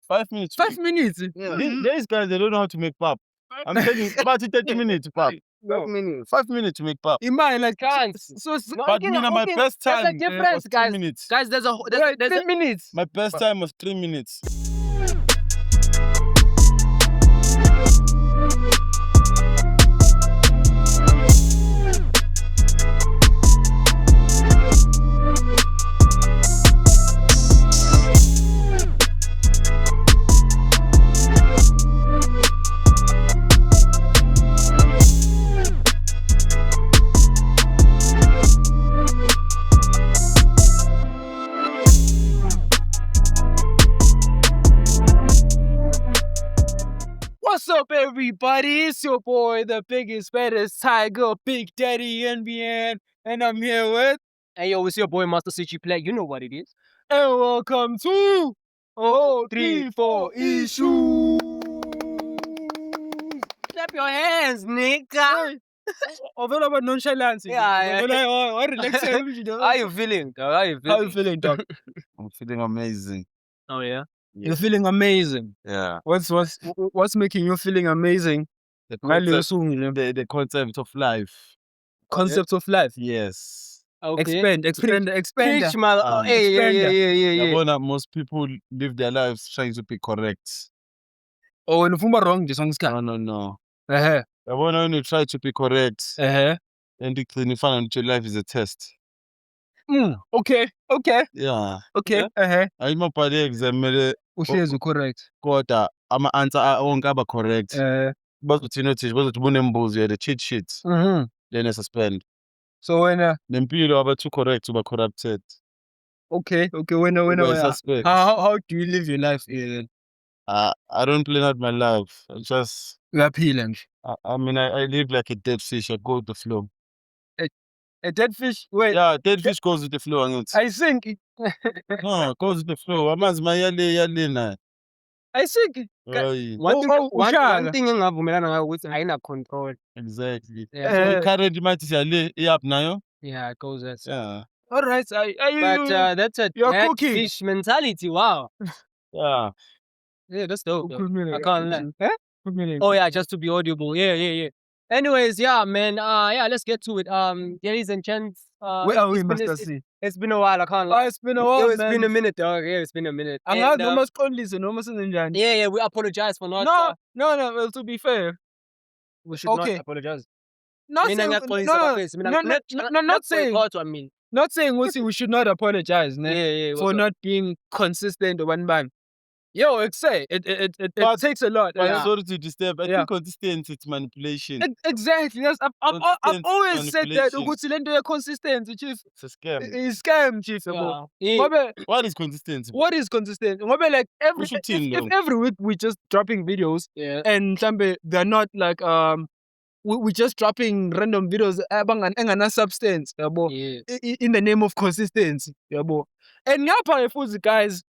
5 minutes. 5 minutes. Yeah. These guys, they don't know how to make pap. I'm telling you, about 30 minutes pap. 5 minutes. 5 minutes to make pap. Imagine like Can't. But me, my best There's a time difference, was 3 guys. minutes. Guys, there's wait, 3 minutes. My best time was 3 minutes. What's up, everybody? It's your boy, the biggest, baddest tiger, Big Daddy NBN, and I'm here with. Hey, yo, it's your boy, Master CG Play. You know what it is. And welcome to 034 Issue. Clap your hands, nigga. Although about nonchalance. Yeah. Relax. How you feeling, dog? How you feeling? How you feeling, dog? I'm feeling amazing. Oh, yeah? You're feeling amazing. Yeah. What's making you feeling amazing? The concept of life. Concept of life. Yes. Okay. Expand. Preach, man. Hey, yeah. I want that most people live their lives trying to be correct. Oh, and if I'm wrong, the song's cut. No. Uh-huh. I want to only try to be correct. Uh-huh. And the clean find out your life is a test. Okay. Yeah. Okay. Yeah. Uh-huh. I'm not by the exam. Uhlezi correct. Kodwa ama-answer wonke aba correct. Bazothi notice bazothi bunembuzo the cheat sheets. Then I suspend. So when Nempilo aba-too correct uba corrupted. okay, when Uba suspect. how do you live your life then? I don't plan out my life. I just Uyaphila nje. I mean I live like a dead fish. I go with the flow. A dead fish. Wait. Yeah, dead fish goes with the flow. I think No, goes with the flow. Amanzi mayale na. I think One thing engavumelana ngayo ukuthi ayina control. Exactly. Yeah. Current might say up nayo. Yeah, it goes that. Yeah. all right. But that's a you're dead cooking. fish mentality. Wow. Yeah. Yeah, that's dope. though. I I can't lie. Oh yeah, just to be audible. Yeah. Anyways, yeah, man. Let's get to it. Ladies and gents. Where are we, it's been- Master it's- C? It's been a while. I can't lie. It's been a while, It's man. been a minute, dog. Yeah, it's been a minute. Angazi And, noma siqondise noma sinenjani. yeah, we apologize for not. No, well, to be fair. We should Okay. not apologize. Not Mina saying ngiyaxolisa bafethu. Mina not saying boycott, I mean. not saying we should not apologize Yeah. for not being consistent one man. Yo, it But- takes a lot. But Yeah. sorry to disturb. I Yeah. think consistency it's manipulation. Exactly. Yes, I've Consistent always said that manipulation. ukuthi lento ye consistency, chief. It's a scam. Is scam, chief. yabo. Yeah. Ngobe, What is consistency? what is consistent? Ngobe like every Kusho ukuthini if lokho? every week we just dropping videos Yeah. and mhlambe they're not like we just dropping random videos engana substance, yabo. Yeah. In the name of consistency, yabo. And ngapha futhi guys,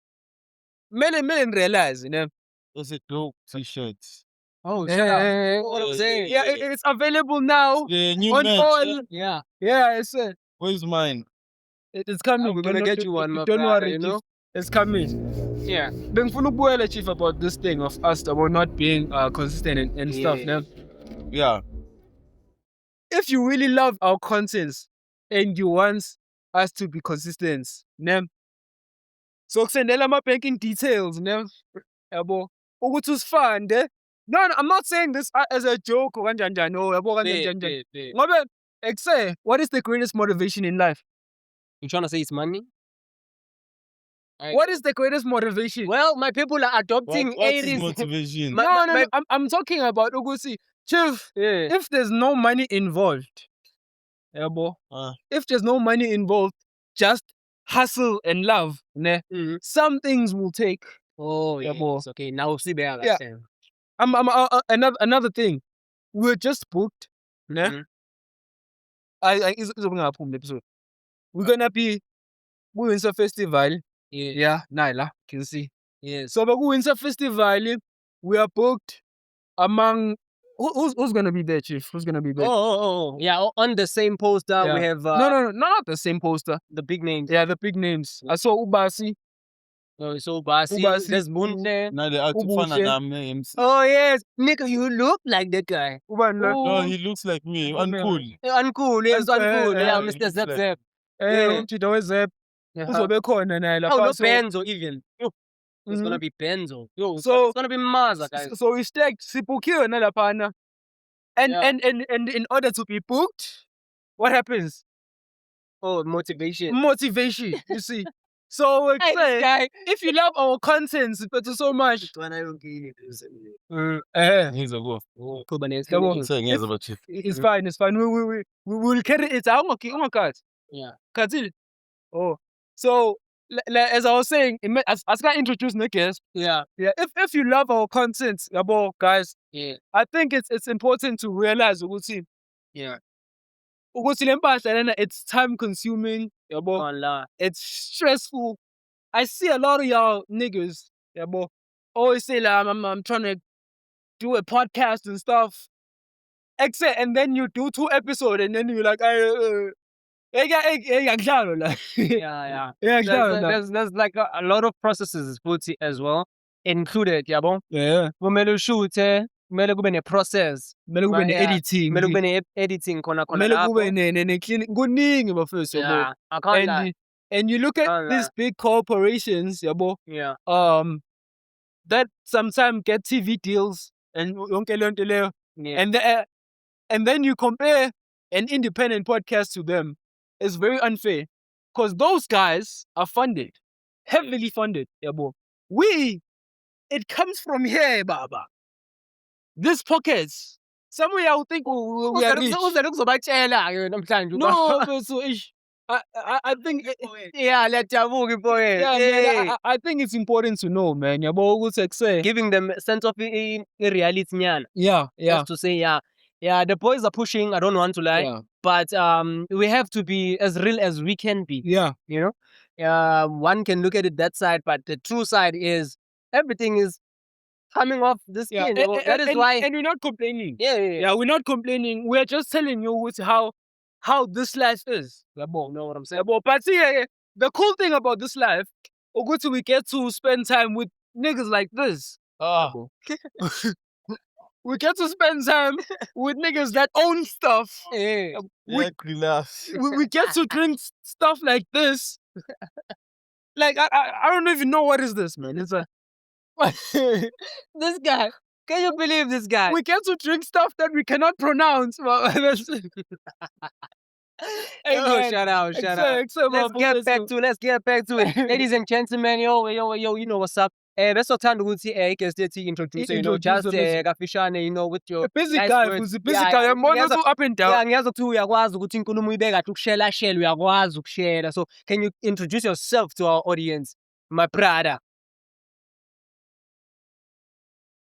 mele realize, you know. It's a dope t-shirt. Oh, Yeah, shut up. yeah, What I'm yeah. saying. Yeah, it's available now The new on merch. all. Yeah. Yeah, it's Where's mine? it's coming. I'm gonna get you one, my Don't brother, worry, you know? Chief. It's coming. Yeah. Bengifuna ukubuyela, Chief, about this thing of us about not being consistent and stuff. Yeah. Now, Yeah. if you really love our contents and you want us to be consistent, ne? So kusendela ama banking details, ne? Yabo. Ukuthi usifande. No, I'm not saying this as a joke or kanjani no, yabo kanjani. Yeah. Ngobe ekuse, what is the greatest motivation in life? You trying to say it's money? What is the greatest motivation? Well, my people are adopting What is 80s. motivation? No. I'm talking about Ugusi. Chief, Yeah. if there's no money involved, yabo. Ah. If there's no money involved, just hustle and love, ne? Mhm. Some things will take. Oh, Yeah, yeah. boy. It's okay. Now see there. Yeah. Another thing. We're just booked, ne? Mhm. Izobuya ngaphumi le episode. We're gonna be Windsor Festival. Yeah. Yeah, Naila, can see. Yes. So the Windsor Festival, we are booked among who's gonna be there, Chief? Who's gonna be there? Oh. Yeah, on the same poster we Yeah. have No, not the same poster. the big names. Yeah, the big names. I saw Ubasi. So Basi, Ubasi. there's Bunde. Now they act Ubuhle. fun at me. MC. Oh yes, nigga, you look like that guy. Ubani lo? No, Oh, he looks like me. Uncool. uncool, yes, uncool. Eh, Yeah, eh, Mr. looks Zep like- Zep. Eh, umtshito wezep. Uzobe khona naye Oh, lapha. no So- Benzo even. Yo, it's Mhm. gonna be Benzo. Yo, So- it's gonna be Maza, guys. So we stacked sibukhiwe nalaphana. And Yeah. and in order to be booked, what happens? Oh, motivation. Motivation, you see. So we Hey, this say, guy. if you love our content but so much, He's a wolf. Yabo. Saying yes about you. it's fine, it's fine. We will carry it out. Ungakat. Yeah. Katil. Oh. So as I was saying, as I introduce the guest, Yeah. yeah, if you love our content, yabo, guys, Yeah. I think it's important to realize ukuthi Yeah. le mpahla lena, it's time consuming, yabo. Allah. It's stressful. I see a lot of y'all niggas, yabo, always say like I'm trying to do a podcast and stuff. Except, and then you do 2 episodes and then you're like, like, Yeah. yeah, There's like a lot of processes futhi as well included, yabo. yeah. Kumele ushuthe, kumele kube ne-process. Kumele kube Yeah. ne-editing. Kumele kube ne-editing khona Kumele kube lapho. ne-cleaning. Kuningi bafethu, yabo. Yeah, I can't lie. And you look at Can't these lie. big corporations, yabo, Yeah. that sometimes get TV deals and yonke leyo nto leyo. Yeah. And then you compare an independent podcast to them. It's very unfair because those guys are funded, heavily funded. Yabo. It comes from here, Baba. These pockets. Somewhere I would think we are rich. Uzobatshela-ke namhlanje. No, but so I think Yeah, let Javuki boy. yeah, man, I think it's important to know, man. Yabo ukuthi say Giving them a sense of reality nyana. yeah. Just to say, yeah, the boys are pushing, I don't want to lie. Yeah. But we have to be as real as we can be. Yeah. You know, one can look at it that side, but the true side is everything is coming off the Yeah. skin. That is why. And we're not complaining. Yeah. Yeah, we're not complaining. We're just telling you with how this life is. Yabo. Know what I'm saying? Yabo. But see, the cool thing about this life, Ogutu, we get to spend time with niggas like this. We get to spend time with niggas that own stuff. Yeah. Relax. We get to drink stuff like this. Like I don't even know what is this, man. It's a This guy. Can you believe this guy? we get to drink stuff that we cannot pronounce. Hey, Oh, man. shout out. Let's get back to it. Ladies and gentlemen, yo, you know what's up. Best of time to see guest introduce, you know, Introduce just them. kafishane, you know, with your A busy nice guy, words. who's a busy Yeah, guy. I'm ngiyazwa- so up and down. Yeah, ngiyazi ukuthi uyakwazi ukuthi inkulumo uyibeka ukushela uyakwazi ukushela. So, can you introduce yourself to our audience, my brother?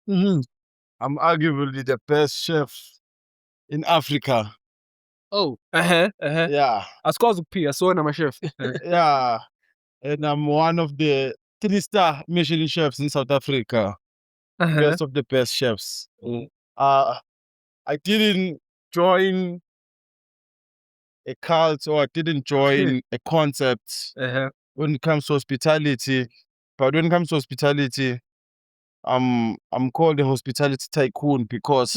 Mm-hmm. I'm arguably the best chef in Africa. Oh, Yeah. Asikwazi ukuphika sona ma-chef. Yeah. And I'm one of the 3-star Michelin chefs in South Africa. Best of the best chefs. I didn't join a cult or I didn't join a concept when it comes to hospitality. But when it comes to hospitality, I'm called a hospitality tycoon because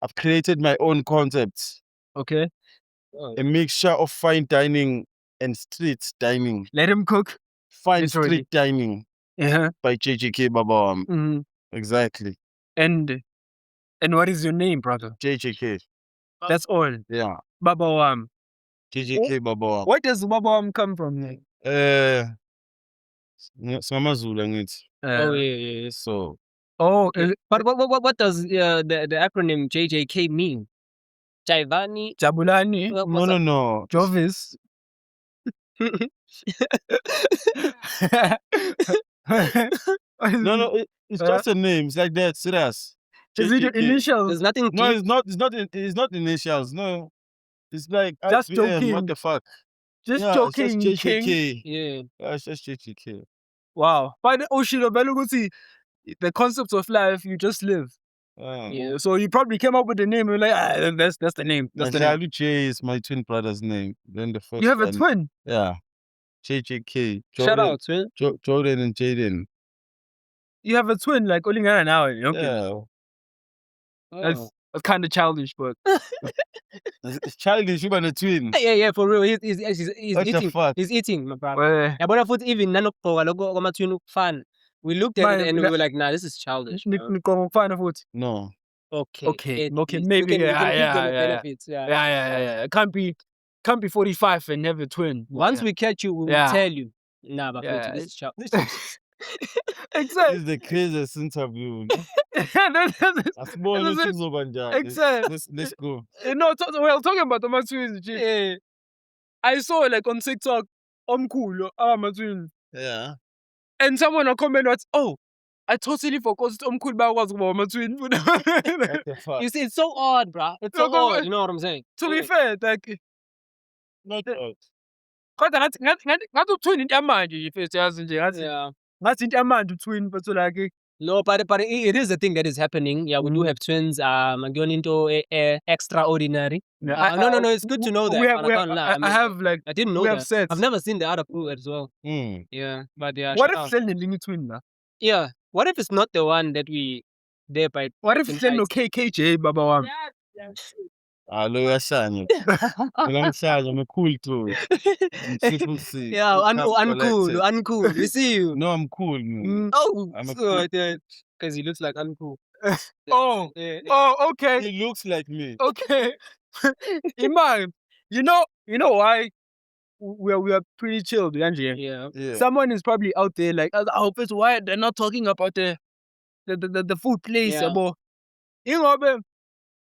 I've created my own concept. Okay. A mixture of fine dining and street dining. Let him cook. Fine Literally. street dining by JJK Babawam. Mm-hmm. Exactly. And what is your name, brother? JJK. That's all. Yeah. Babawam. JJK Babawam. Where does Babawam come from? Samazulu ngithi. oh yeah. So But what does the acronym JJK mean? Jaivani? Jabulani. no. Jovis. No, it's just a name. It's like that, serious. Is it your JJK. initials? There's nothing No, deep. it's not initials. No. It's like Just IBM, joking. What the fuck? Just Yeah, joking, it's just King. JJK. Yeah. Yeah, it's just JJK. Wow. But the concept of life, you just live. Yeah. So you probably came up with the name. You're like, that's the name. That's the name. J is my twin brother's name. Then the first You have a one- twin. Yeah. JJK. Shout out, man. Jordan and Jaden. You have a twin like Olingana now. Okay. Yeah. That's kind of childish, but It's childish, you a twin. Yeah, for real. He's What the eating. fuck? He's eating, my brother. well, Yabona futhi even nanokugqoka lokho kwama-twin fun. We looked at it and we were like, nah, this is childish. bro. ngicabanga futhi. No. Okay. Okay, at okay, least. maybe, You can yeah, give yeah, them the yeah. benefits. Yeah. Yeah. Can't be 45 and have a twin. Once we catch you, we will Yeah. tell you. Nah, but Yeah, this is childish. This Exactly. is the craziest interview. That's- Asibone that's it. sizoba njani. Exactly. Let's go. Well, talking about the twins, Yeah. I saw like on TikTok, omkhulu, twins. Yeah. And someone will comment what, oh, I totally forgot omkhulu bayakwazi ukuba twin. What the fuck? You see, it's so odd, bruh. It's so No, but- odd. You know what I'm saying? To be Yeah. fair, like, Not out. kodwa ngathi utwin into yamanje nje first yazi nje Yeah. ngathi into yamanje utwin but like No, but it is a thing that is happening. Yeah, we do have twins. Akuyona into extraordinary. No, it's good to know that. but I can't lie. I have like I didn't know we that. have sets. I've never seen the other crew as well. Mm. Yeah, but yeah. What shout if out. Hlen nelinye twin na? Yeah. What if it's not the one that we there by? What if in Hlen no height? KKJ baba wami? Lo uyashanya. Mina ngishaya, I'm cool too. I'm triple C. Yeah, Collected. uncool. We see you. No, I'm cool. Man. Oh, I'm a so because he looks like uncool. Oh, Yeah. oh, okay, He looks like me. okay. Iman, you know why we are pretty chilled, Angie. Yeah. Yeah. Someone is probably out there like, I hope it's why they're not talking about the food place, Yeah. yabo. Ingobe,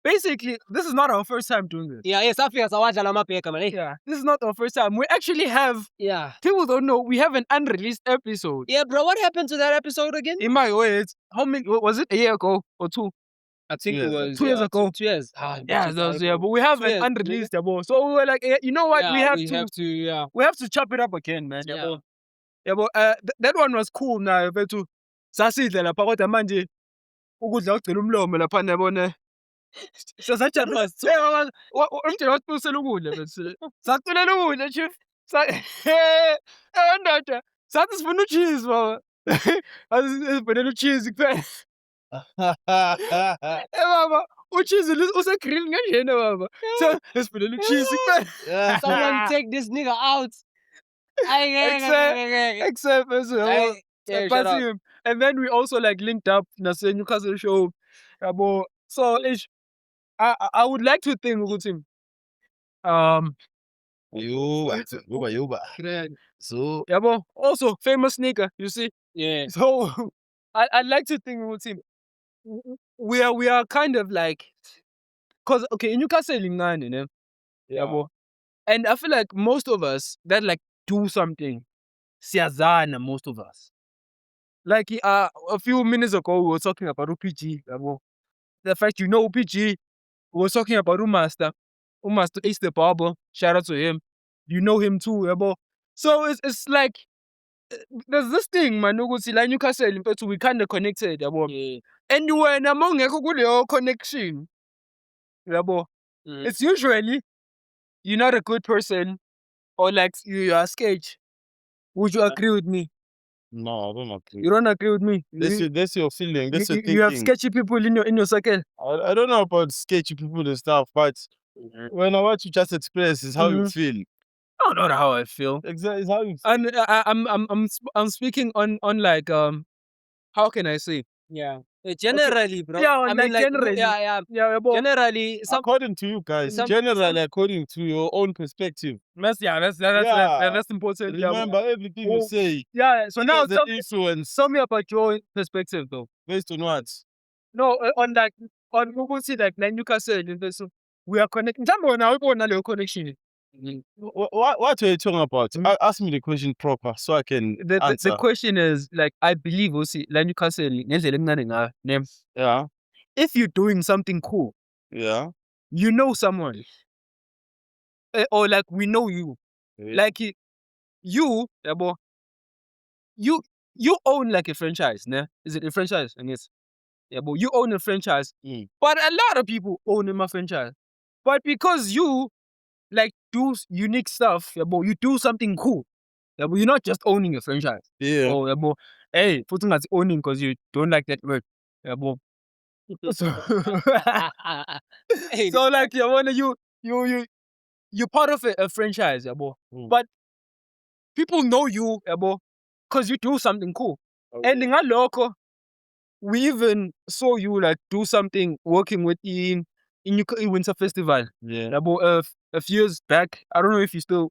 basically, this is not our first time doing this. Yeah, Safia Sawaja Lamapeka, man. Yeah, this is not our first time. We actually have, Yeah. people don't know, we have an unreleased episode. Yeah, bro, what happened to that episode again? In my words, how many, was it a year ago or two? I think Yes. it was 2 years ago. 2 years. Yeah, but we have 2 an years, unreleased yabo. So we were like, you know what, Yeah, we have to, yeah. we have to chop it up again, man. Yeah. Yabo. Yabo, that one was cool now, bethu. Sasidla lapha kodwa manje ukudla ugcina umlomo lapha yabona. Sasajabula. Umntwana wasibusela ukudla bese. Saculela ukudla chief. Ndoda. Sathi sifuna ucheese baba. Asifuna ucheese kuphela. Baba, ucheese use-grill kanjena baba. So, sifuna ucheese kuphela. Someone take this nigga out. Except as well. Yeah, shut up. And then we also like linked up Nase Newcastle show. Yabo. So I would like to think ukuthi Yuba. So yabo, also famous nigga, you see. Yeah. So I'd like to think ukuthi we are kind of like, cause okay, in Newcastle ingane, ne? Yabo. And I feel like most of us that like do something, siyazana, most of us. Like a few minutes ago, we were talking about UPG. The fact you know UPG, we were talking about Umaster. Umaster is the barber. Shout out to him. You know him too, yabo. So it's like there's this thing, man. Like Newcastle, we kind of connected, yabo. Yeah. And when among your connection, yabo, Mhm. it's usually you're not a good person, or like you are sketch. Would you agree with me? no, I don't agree. You don't agree with me. That's your feeling. That's your You have thinking. sketchy people in your circle. I don't know about sketchy people and stuff, but when I want to just express is how you Mhm. feel. I don't know how I feel. Exactly, it's how you feel. And I'm speaking on like how can I say? Yeah. Generally, bro. Yeah, I like mean, like, generally. yeah. Yeah, but Generally, According to you guys, generally according to your own perspective. that's Yeah. that's important. Yeah, Remember everything you Oh, say. yeah. So now There's an influence tell me about your own perspective though. based on what? No, on like on Google see like Newcastle, so we are connecting. Jambo now we want your connection. What are you talking about? Ask me the question proper so I can answer. The question is like I believe we see like Newcastle name. Yeah, If you're doing something cool, yeah. you know someone, or like we know you, like you, yabo, you own like a franchise, ne? Is it a franchise? And yes, yeah, but you own a franchise, but a lot of people own a franchise, but because you like do unique stuff, yeah, but you do something cool, Yabo, you're not just owning a franchise. Yeah. Oh, yabo. Hey, futhi ungathi owning because you don't like that word. Yabo. So, Hey, so like you're part of a franchise, yabo. But people know you, yabo, because you do something cool. And ngalokho, we even saw you like do something working with in Winter Festival. Yeah. Yabo, a few years back. I don't know if you still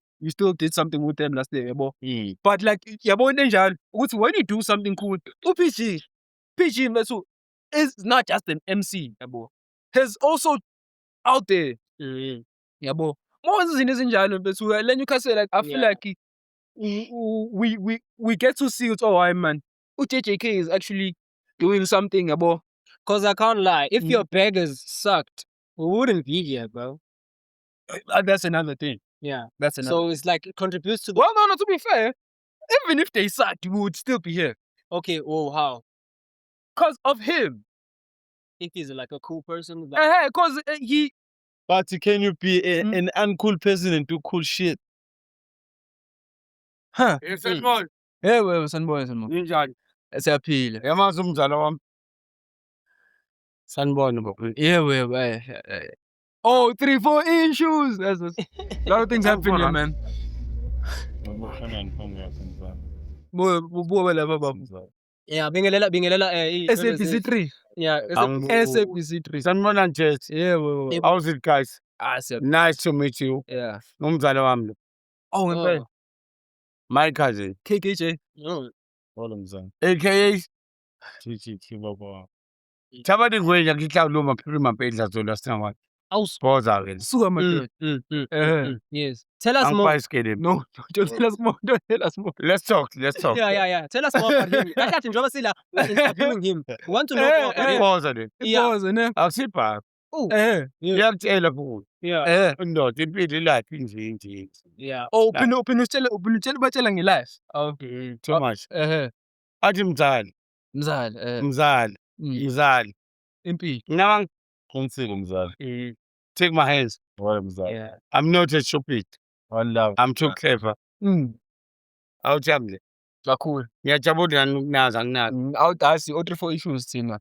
did something with them last year, yabo. But like yabo nenjalo, ukuthi when you do something cool, PG Mlesu is not just an MC, yabo. He's also out there. Yabo. More izinto ezinjalo Mlesu. Then you can say like I feel Yeah. like we get to see it. Oh, I man, JJK is actually doing something, yabo. Because I can't lie. If your beggars sucked, we wouldn't be here, bro. That's another thing. Yeah. That's another. So it's like it contributes to the. Well, no. To be fair, even if they sucked, we would still be here Okay, oh, how? because of him. If he's like a cool person. Like, Because he. But can you be an uncool person and do cool shit? Huh? Sanibona. Well, sanibona. Ninjani? Siyaphila. Yamazi umzala wami. Sanibona baba. Well. Oh, 3-4 issues. That's a lot of things happen here, man. yeah, bingelela. SABC 3. Yeah. SABC 3. Sanibona Jet. Well. How's it guys? Sir. Nice to meet you. Yeah. Umzala wami. Oh, in fact, My cousin. KKJ. Oh. AKA TTT baba. Chabani ngwenya kihlawula maphiri mapedla zola sinawa. Awusipoza ke. Suka madoda. Yes. Tell us more. Angiphayisikele. No, don't tell us more. Don't tell us more. Let's talk. Yeah. Tell us more about him. That's njengoba sila interviewing him. We want to know more about him. Ipoza le. Yeah. Pause, ne? Akusipha. Ngiyakutshela futhi. Yeah. Indoda impilo ilaphi nje. Yeah. Oh, ubunutshela batshela nge-life. Okay. Too much. Athi mzali. Mzali. Mzali. Impilo. Nginawa ngonsiko mzali. Take my hands. Wala mzali. Yeah. I'm not a stupid. Wallahi. I'm too clever. Awujabule. Kakhulu. Ngiyajabula ukunaza nginazo. Awudasi o-3-4 issues thina.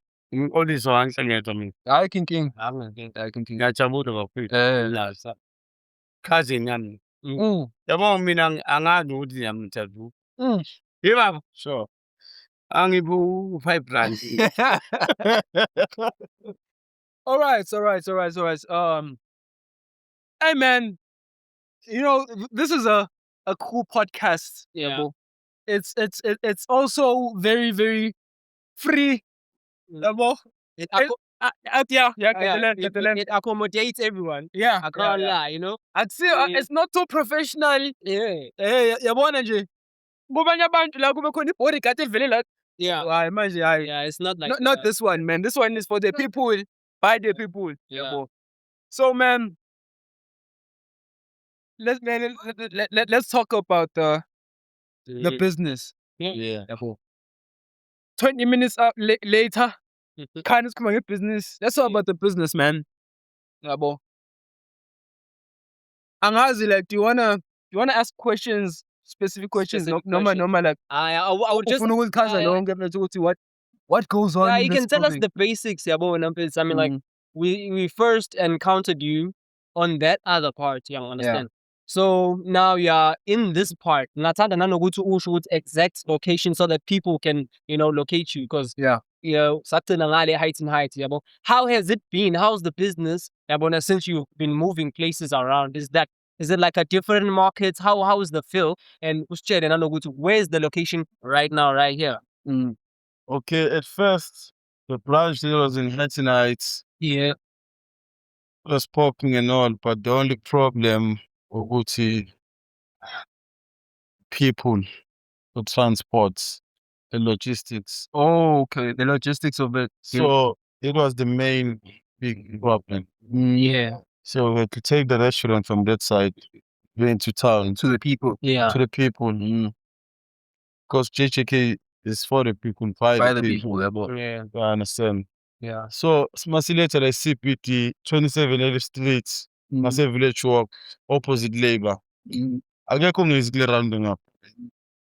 Oliso angihlengezwa mina. Hayi king. Ngiyajabula kakhulu. Laza. Cousin yami. Yabo mina angazi ukuthi ngiyamthatha. Yebo. Sure. Angiphu 5 rand. All right. Hey man, you know this is a cool podcast. Yeah. Yabo. It's also very, very free. Yabo. It accommodates everyone. Yeah. I can't lie, you know? I'd say it's not too professional. Yeah. Yabona nje. Kubanye abantu la kube khona i-bodyguard evele la. Yeah. Hayi manje hayi. Yeah, it's not like Not this one, man. This one is for the people, by the people. Yeah. Yabo. So man, let's talk about the business. Yeah. Yabo. 20 minutes later, kind of coming business. Let's talk about the business, man. Yabo. Angazi, like, do you wanna ask questions, specific questions? Specific No, like. I would just What goes on? yeah, in you this can tell us building? the basics, yabo, numbers. I mean, like we first encountered you on that other part, you understand? So now you're in this part. Ngathanda nanokuthi usho ukuthi exact location so that people can, locate you because sagcina ngale heights and heights, yabo. How has it been? How's the business, yabo, since you've been moving places around? Is it like a different market? How is the feel? And usitshele nanokuthi where's the location right now, right here? Okay, at first, the branch there was in Hatton Heights. Yeah. Was popping and all, but the only problem was people, the transports, the logistics. Oh, okay. The logistics of it. So it was the main big problem. Yeah. So we had to take the restaurant from that side into town To the people. Yeah. to the people. Because JJK is for the people, by the people. Yeah. I understand. Yeah. So Masiletha like CPT 27 Ellis Street, Mase Village Walk, opposite Labour. Akekho ngizikle rounding up.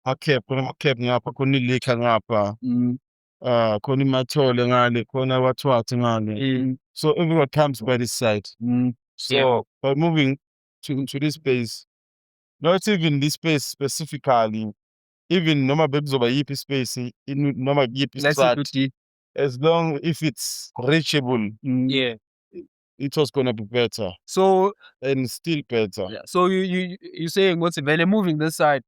ama-cab ngapha, khona i-liquor ngapha, Mm. khona imathole ngale, khona what ngale. So everyone comes by this side. So by moving to this space, not even this space specifically, even noma bekuzoba yiphi space, noma yiphi Let's strat, as long if it's reachable, Yeah. it was gonna be better So and still better. so you saying what's when moving this side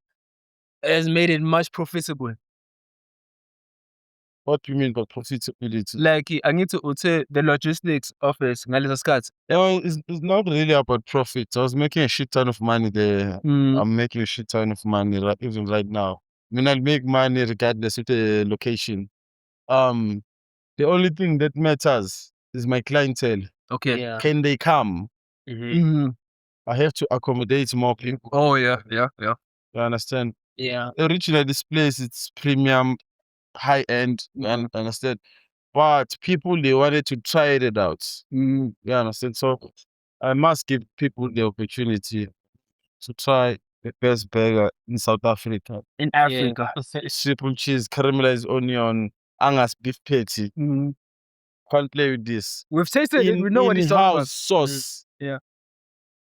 has made it much profitable. What do you mean by profitability? Like I need to say the logistics office ngaleso sikhathi. It's not really about profit. I was making a shit ton of money there. I'm making a shit ton of money even right now. I mean, I'll make money regardless of the location. The only thing that matters is my clientele. Okay. Yeah. Can they come? I have to accommodate more people. Oh yeah. You understand? Yeah. Originally, this place, it's premium, high end. You understand? But people, they wanted to try it out. You understand? So I must give people the opportunity to try the best burger in South Africa. In Africa. Triple cheese, caramelized onion, Angus beef patty. Can't play with this. We've tasted it. We know what it's all about. Sauce. Yeah.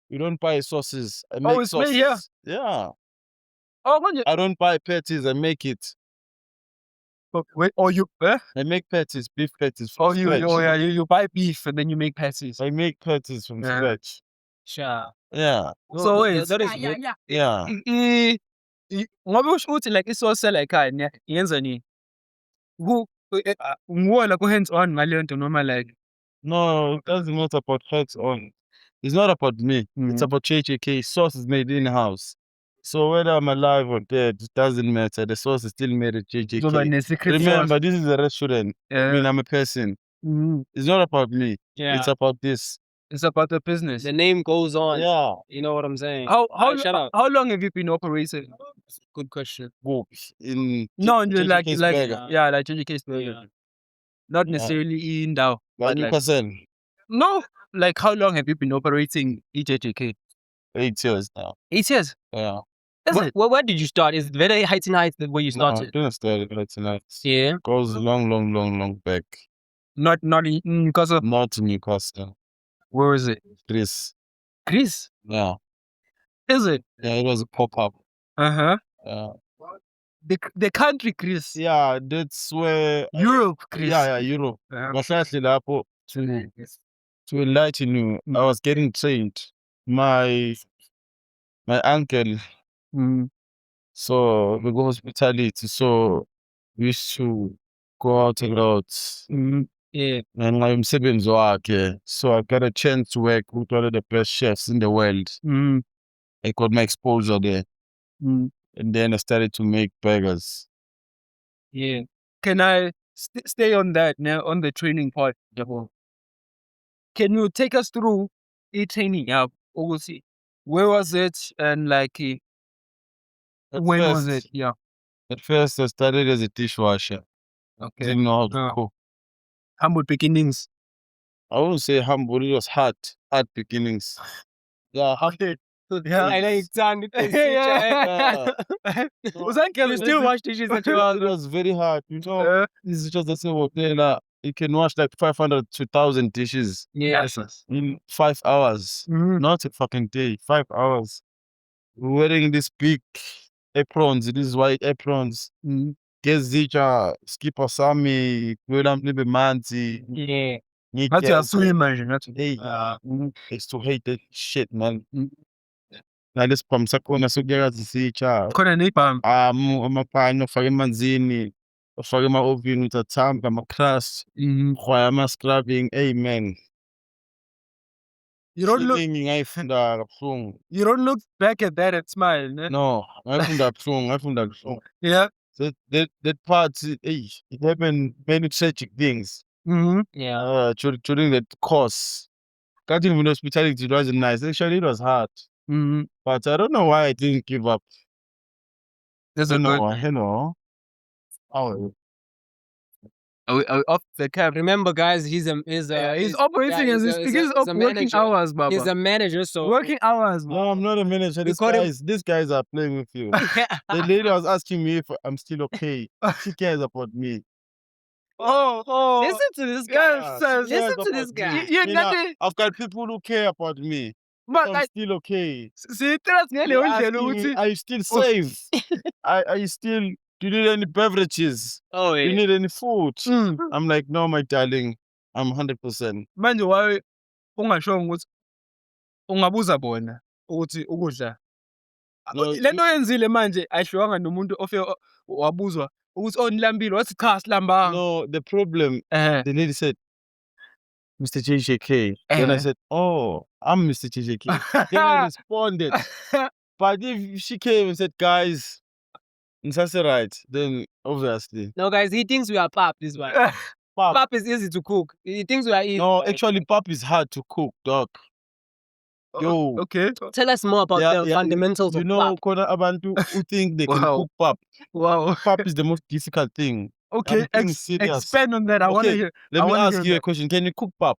We don't buy sauces. I make it's sauces. made here? Yeah. Oh, man, I don't buy patties. I make it. wait. Oh, you? I make patties, beef patties. Oh, From you? scratch. Oh, yeah. You buy beef and then you make patties. I make patties from Yeah. scratch. Sure. Yeah. So wait. That is good. Yeah. Ngoba usho ukuthi like isauce ekhaya ne yenza ni nguwona ku hands on ngale nto noma like No, it doesn't matter about hands on. It's not about me. It's about JJK. Sauce is made in house. So whether I'm alive or dead, it doesn't matter. The sauce is still made at kuzoba JJK. ne-secret Remember, this is a restaurant. I mean, sauce. I'm a person. Mhm. It's not about me. Yeah. It's about this. It's about the business. The name goes on. Yeah. You know what I'm saying? Shut up. How long have you been operating? Good question. Go in No, JJK's like burger. yeah, like JJK's burger. Yeah. Not necessarily in Dow. Like you percent. No, like how long have you been operating EJJK? 8 years now. 8 years. Yeah. Is it? Where did you start? Is it very Heights where you No, I started? didn't start it right tonight. Yeah. Goes long back. Not in Newcastle. Not in Newcastle. Where is it? Chris. Greece. Yeah. Is it? Yeah, it was a pop-up. Yeah. The country Greece. Yeah, that's where Europe Greece. Yeah, Europe. Yeah. Ngahlahli lapho to enlighten you, I was getting trained. My uncle, so we go hospitality, so we used to go out a lot. Yeah. And umsebenzi wakhe. So I got a chance to work with one of the best chefs in the world. I got my exposure there. And then I started to make burgers. Yeah. Can I stay on that now, on the training part? Can you take us through training? Yeah, obviously. Where was it? And like, when was it? Yeah. At first, I started as a dishwasher. Okay. Didn't know how to cook. Humble beginnings. I wouldn't say humble, it was hard beginnings. Yeah, hard. Yeah. I know you done it. Yeah. Was that You still wash dishes at your house? It was very hard. You know, this is just the same hotel. You can wash like 500 to 1,000 dishes Yes. in 5 hours. Not a fucking day, 5 hours. We're wearing these big aprons, these white aprons. Gezitsha, skipper sami, kwela mlibe manzi. Yeah. That's your swim imagine. That's Hey, I used to hate that shit, man. Nalesi bhamu sakhona sokuyeka zisitsha. khona nebhamu. Amapani ufake emanzini, ufake ema-oven ukuthi athambe, ama-crust, ugwaya ama-scrubbing. Hey man. You don't look. Ngayifunda kabuhlungu. You don't look back at that and smile. Ne? No, ngayifunda kabuhlungu. Yeah. So that part, hey, it happened many tragic things. Yeah. During that course. Starting with hospitality, it wasn't nice. Actually, it was hard. But I don't know why I didn't give up. That's I a don't know good. why, you know. Oh, Are we off the cab? Remember, guys, he's operating as we speak. He's up working manager. hours, Baba. He's a manager, so Working hours, No, I'm not a manager. These guys are playing with you. The lady was asking me if I'm still okay. She cares about me. Oh. Listen to this guy. Yes, sir. Listen to this guy. You're You nothing. know, I've got people who care about me. But I'm like, still okay. see, tell us You're ngaleyo asking ndlela me, ukuthi are you still safe? Are you still, do you need any beverages? Oh, Do you yeah. need any food? Mm. I'm like, no, my darling, I'm 100%. manje waye ungashongo ukuthi ungabuza bona ukuthi ukudla. No, Lento yenzile manje ayishwanga nomuntu ofike wabuzwa ukuthi nilambile wathi cha silambanga. no, the problem, Eh. the lady said, Mr. JJK. Then I Eh. said, oh, I'm Mr. JJK. Then I responded. But if she came and said, guys, that's right, then obviously. No, guys, he thinks we are pap. This one. Pap. Pap is easy to cook. He thinks we are easy. No, actually, pap is hard to cook, dog. Yo. Okay. Tell us more about Yeah, the yeah, fundamentals You of know, pap. Kona Abantu who think they can Wow. cook pap. Wow. Pap is the most difficult thing. Okay. I'm being serious. Expand on that. I want to Okay, hear. Let I me wanna ask hear you a that. question. Can you cook pap?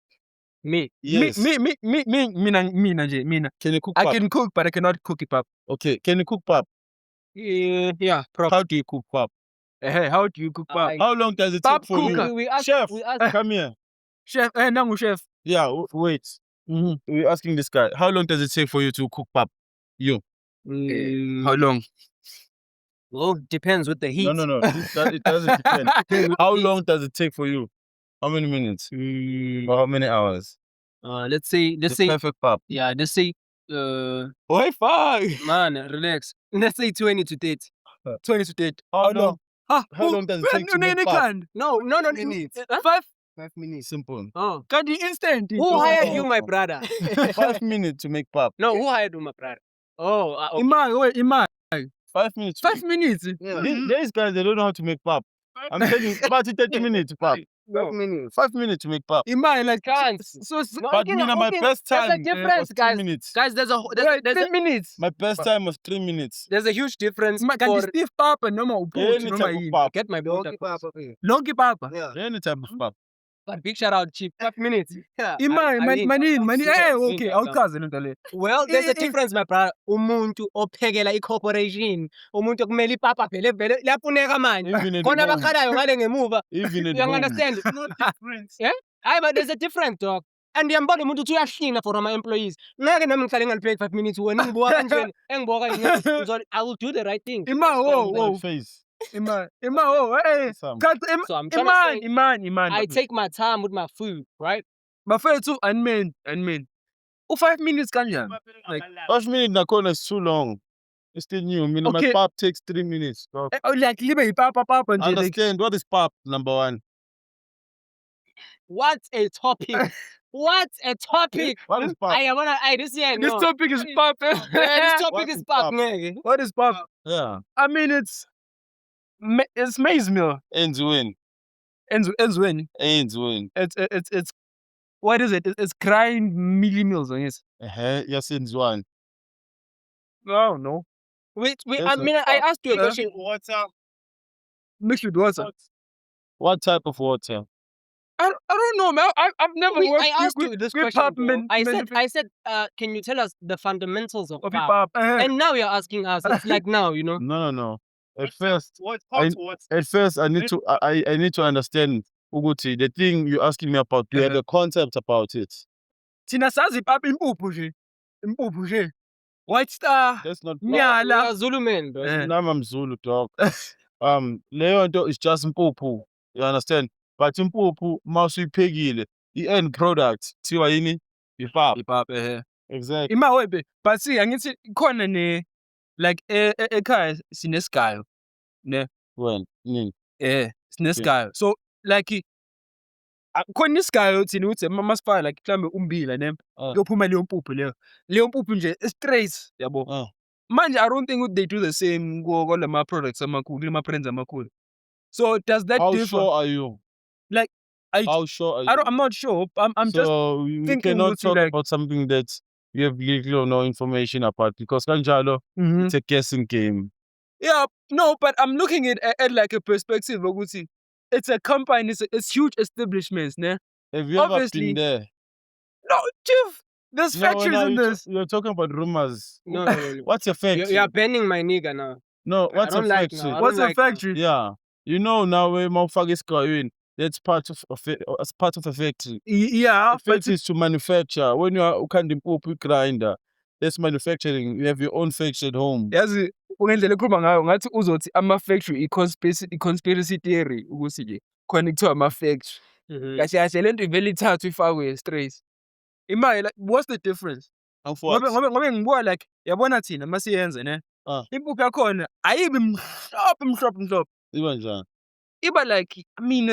Me. Yes. Mina nje, mina. Can you cook I pap? can cook, but I cannot cook it up. Okay. Can you cook pap? Yeah, How do you cook pap? Hey, how do you cook pap? I- How long does it Pap take for you? cooker. we asked, Chef, we asked, come here. Chef, nangu chef. Yeah, wait. We're asking this guy. How long does it take for you to cook pap? You. How long? well, depends with the heat. No. It doesn't depend. How long does it take for you? How many minutes? Or how many hours? Let's say, The perfect pap. yeah, let's say, High five. man, relax. Let's say 20 to 30. 20 to 30. How long? Ah, How long does it take to make pap? No. Minutes. Huh? 5 minutes. Simple. Oh. Can't you instant? Who hired you, my brother? 5 minutes to make pap. No, who hired you, my brother? Oh, okay. Iman. 5 minutes. 5 minutes. These guys, they don't know how to make pap. I'm telling you, about 30 minutes to pap. 5 minutes. 5 minutes to make pap. Iman, like, Chance. so, No, But okay, me, my okay, best there's a time difference, was 3 guys. minutes. Guys, there's a wait, 3 minutes. My best time was 3 minutes. there's a huge difference Can you for stiff papa noma uphuthu Any noma type of yini? pap. get my build. Lonke papa. Any type of pap. But big shout out, cheap. 5 minutes. Yeah. Imani, manini. Yeah, Okay, awuchaze lento le. Well, there's a Eh, difference, my brother. Umuntu ophekela i-corporation, umuntu okumele ipapa vele vele liyafuneka manje. Even at Khona home. abakhalayo ngale ngemuva. Even at You home. understand? No difference. Hayi, but there's a difference, dog. And ngiyambona umuntu uthi uyahlina for my employees. Ngeke nami ngihlale ngalipay 5 minutes wena ngibuka kanjani? Engibuka kanje. I will do the right thing. Iman, whoa. Face. Iman, whoa. Hey. Some. So I'm trying to say, Iman. I take my time with my food, right? Bafethu unmen. U5 minutes kanjani? Like, 5 minutes nakhona is too long. It's still new. My Okay. pap takes 3 minutes. dog. like libe ipapa nje. Like, Understand what is pap, number one? What a topic. What a topic. What is pap? I wanna this year. this No. topic is pap. This topic What is is pop, pap? nigga. What is pap? Yeah. I mean, it's maize meal. Ends win. Ends when it's what is it? It's grind mealy meals, I guess. Yes, ends one. No. Wait. Yes, I mean, I asked you a Yeah. question. Mixed with water. What type of water? I don't know, man. I've never worked I asked with, you this with question. pap bro. men- I men- said, can you tell us the fundamentals of of pap? pap. And now you're asking us. It's like now, you know. No. At first, What I- At first, I need to I need to understand Uguti, the thing you're asking me about, you have a concept about it. Tina sazi pap impuphu nje. White Star. That's not Nyala. We are Zulu men, bro. Eh. Now I'm Zulu dog. Leyo nto is just mpuphu. You understand? But impuphu mawusuyiphekile, i-end product thiwa yini? Ipap. Pap Exactly. Ima webe. But see, angithi khona ne like ekhaya sinesigayo. Ne. When? Nini? Sinesigayo. So like khona isigayo thina uthi masifaka like mhlambe umbila ne. Yophuma leyo mpuphu leyo. Leyo mpuphu nje straight, yabo. Ah. Manje I don't think they do the same kule ma products amakhulu, ma brands amakhulu. So does that How differ? sure are you? Like, How sure are you? I'm not sure. I'm just so we thinking cannot Uguti, talk like- about something that you have little or no information about because kanjalo Mhm. it's a guessing game. Yeah, no, but I'm looking at like a perspective of Uguti. it's a company, it's huge establishments, ne? Have you ever Obviously- been there? No, Chief, there's No, factories now in this. you're talking about rumors. No, What's your factory? you're banning my nigga now. No, what's I a don't like factory? now. I What's don't a like factory? Yeah, you know now where motherfuckers go in. That's part of as part of a factory. Yeah, A factory is to manufacture. When you are kind of grinder, that's manufacturing. You have your own factory at home. yazi ungendlela ekhuluma ngayo ngathi uzothi ama-factory i-conspiracy theory ukuthi nje khona kuthiwa ama-factory. Mhm. Kahle kahle lento ivele ithathwe ifakwe straight. Imali, like, what's the difference? And for what? Ngobe ngibuka like yabona thina masiyenze ne. Impuphu yakhona ayibi mhlophe. Even John. Iba like, I mean,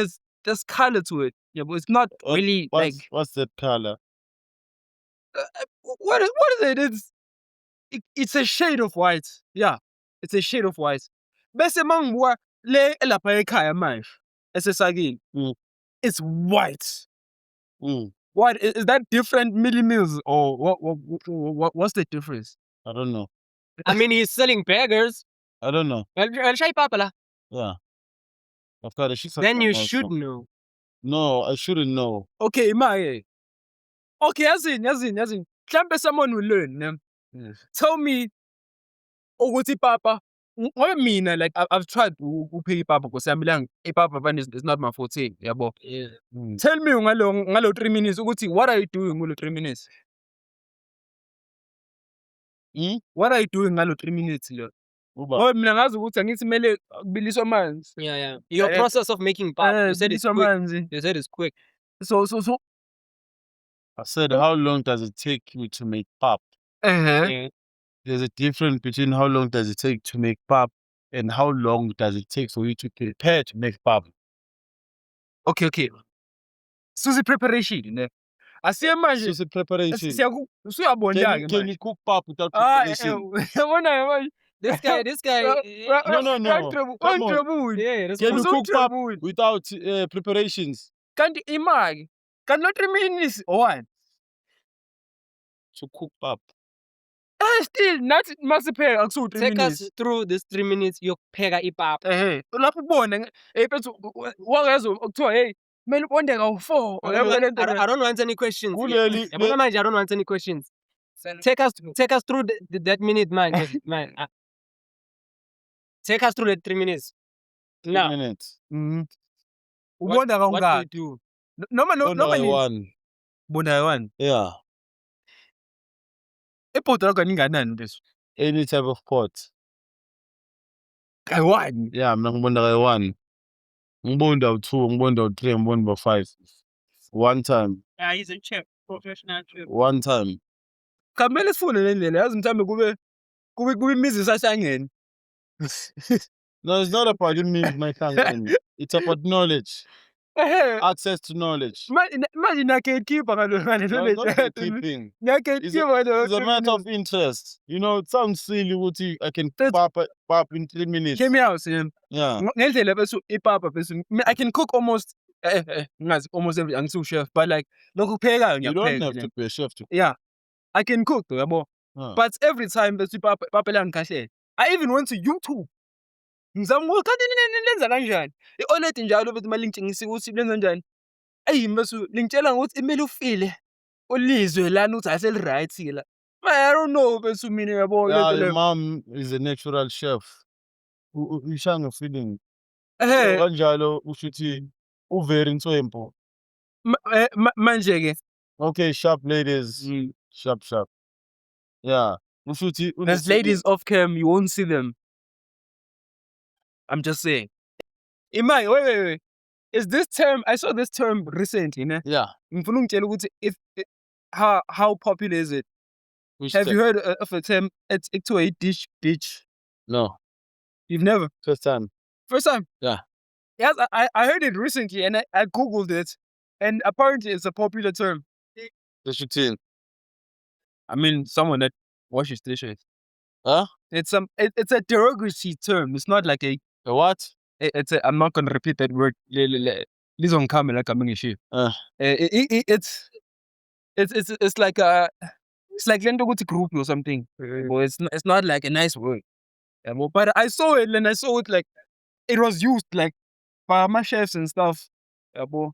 there's color to it. Yeah, but it's not really like What's that color? what is it? It's a shade of white. Yeah, it's a shade of white. Bese mangibuka le elapha ekhaya manje esesakini. Mm. It's white. Mm, What is that different millimils or what's the difference? I don't know. I mean, he's selling beggars. I don't know. Well, shy papa la. Yeah. Of course, she's Then you also. should know. No, I shouldn't know. Okay, my. Okay, yazini. Mhlambe someone will learn. Ne? Yes. Tell me ukuthi papa. Ngoba mina like I've tried upheka ipapa because yami ipapa is not my forte, yabo. Yeah. Mm. Tell me ngalo 3 minutes ukuthi what are you doing ngalo 3 minutes? Hmm? What are you doing ngalo 3 minutes lo? Uba. Ngoba mina ngazi ukuthi angithi kumele kubiliswa amanzi. Yeah. Your Eh, process of making pap, you said it's kubiliswa quick. amanzi. You said it's quick. So I said, how long does it take you to make pop? Yeah. There's a difference between how long does it take to make pop and how long does it take for you to prepare to make pop. Okay. Suzy preparation ne. Asiye manje So the preparation. usuyabonda Can you cook pop without Ah, preparation? yabona manje. This guy. No. Come on. Yeah, that's Can you cook pop Uzojabula. without preparations? Kanti imali. Kanti no 3 minutes or what? To cook pop. Still nathi masipheka akusu 3 Take minutes. us through this 3 minutes. Yokupeka ipapa. Lapho ubona bese wangezwe kuthiwa hey kumele ubonde ka4. I don't want any questions. Kuleli- Yabona manje, I don't want any questions. Take us through that minute, man. Take us through the 3 minutes. 3 Now, minutes. Ubonda what do kangaka. you do? Noma Only one. bonda kayi1. Yeah. Ipoto lakho ninganani beso? Any type of pot. Kayi1. Yeah, I'm not going to one. I'm going to 2, I'm going to 3, I'm going to 5. One time. Yeah, he's a chef, professional chef. One time. Kamele sifune le ndlela yazi mthambe kube imizi sasangeni. No, it's not about you mean my tongue. It's about knowledge. Access to knowledge. Manje nakhekhipha ngalo No, it's not gatekeeping. nakhekhipha It's a matter of interest. You know, it sounds silly what I can pop in 3 minutes. Hear me out, Sam. Yeah. Ngendlela bese ipapa bese I can cook almost ngazi almost every angisu chef but like lokho kuphekayo You don't have ngiyapheka. to be a chef to Yeah. I can cook though, yabo. Huh. But every time bese ipapa langikhahlele. I even went to YouTube. Ngizama ukuthi kanti lenza kanjani? I-Oled njalo bethi malingitshengisa ukuthi lenza kanjani. Ayi bese lingitshela ukuthi imele ufile ulizwe lana uthi aseli right la. I don't know bese mina yabo Yeah, lento your le. mom is a natural chef. Ushanga feeling. Eh Kanjalo ushuthi uveri nswempo. manje ke Okay, sharp ladies. Sharp. Yeah. Ushuthi there's ladies off cam you won't see them. I'm just saying. Imai, wait. Is this term I saw this term recently, ne? Yeah. Ngifuna ungitshela ukuthi if how popular is it? Which Have time? you heard of a term it's to a dish bitch? No. You've never? First time. First time? Yeah. Yes, I heard it recently and I googled it and apparently it's a popular term. The shooting. I mean someone that washes dishes. Huh? It's a derogatory term. It's not like A what? I'm not gonna repeat that word. Lizongikhambe like I'm shit. It's like it's like lento ukuthi group or something. But it's not like a nice word. But I saw it and I saw it like it was used like by my chefs and stuff. Yabo.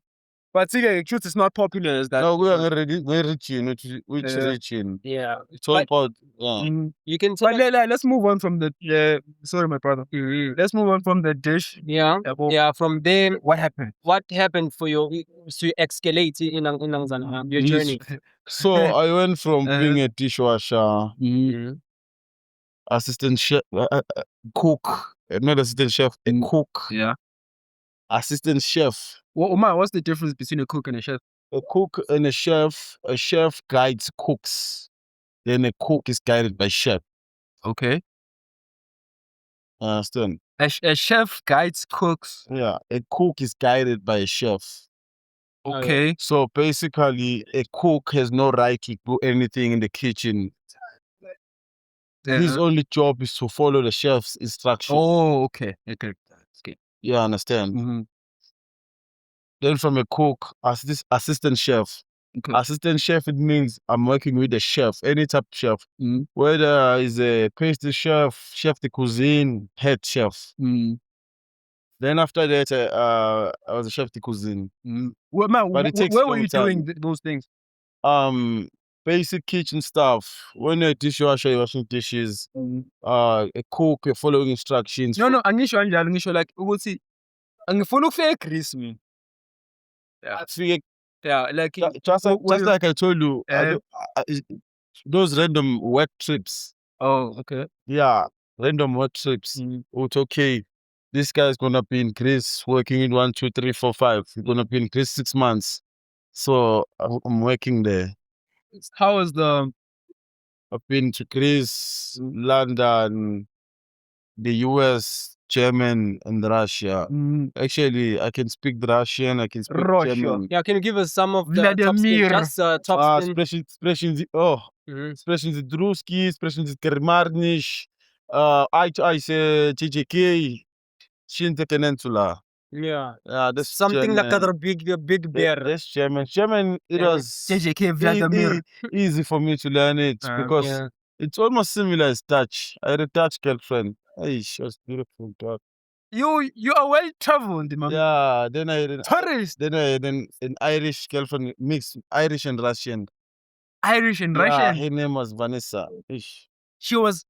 But see, truth is not popular as that. No, we are region, which Yeah. region? Yeah. It's all But- about yeah. Mhm. You can tell But let's move on from the. Sorry, my brother. Let's move on from the dish. yeah. Yabo. Yeah. From there, What happened? what happened for your to escalate in your Yes. journey? So I went from being a dishwasher, Mhm. assistant chef, cook, not assistant chef, a cook, Yeah. assistant chef. Well, Omar, what's the difference between a cook and a chef? A cook and a chef guides cooks. Then a cook is guided by chef. Okay. Understand? A chef guides cooks. Yeah, a cook is guided by a chef. Okay. So basically, a cook has no right to do anything in the kitchen. His only job is to follow the chef's instruction. Oh, okay. Okay. You understand? Mm-hmm. Then from a cook, assistant chef. Okay. Assistant chef, it means I'm working with the chef, any type of chef. Mm. Whether it's a pastry chef, chef de cuisine, head chef. Mm. Then after that, I was a chef de cuisine. Mm. Well, man, But it takes where a were long you time. doing those things? Basic kitchen stuff. When you're a dishwasher, you're washing dishes. Mm. A cook, you're following instructions. No, angisho kanjalo ngisho like ukuthi angifuna ukufika eGreece mina. Yeah, like Just like I told you, those random work trips. Oh, okay. Yeah, random work trips. Mm. It's okay. This guy's gonna be in Greece working in 1, 2, 3, 4, 5. He's gonna be in Greece 6 months. So I'm working there. How was the I've been to Greece, London, the US, German, and Russia. Actually, I can speak Russian, I can speak Russia? German. Yeah. Can you give us some of the Vladimir. top spin? Just top spin. Expressions Druski, expressions Kermarnish, I say JJK, Shinte Peninsula. Yeah. That's Something like German. other big bear. That's German. German, it Yeah. was JJK Vladimir. easy for me to learn it because Yeah. it's almost similar as Dutch. I had a Dutch girlfriend. Hey, she was beautiful, dog. You are well traveled, man. Yeah, then I had an, Tourist. then I had an Irish girlfriend, mixed Irish and Russian. Irish and Yeah, Russian. her name was Vanessa. Ish. She was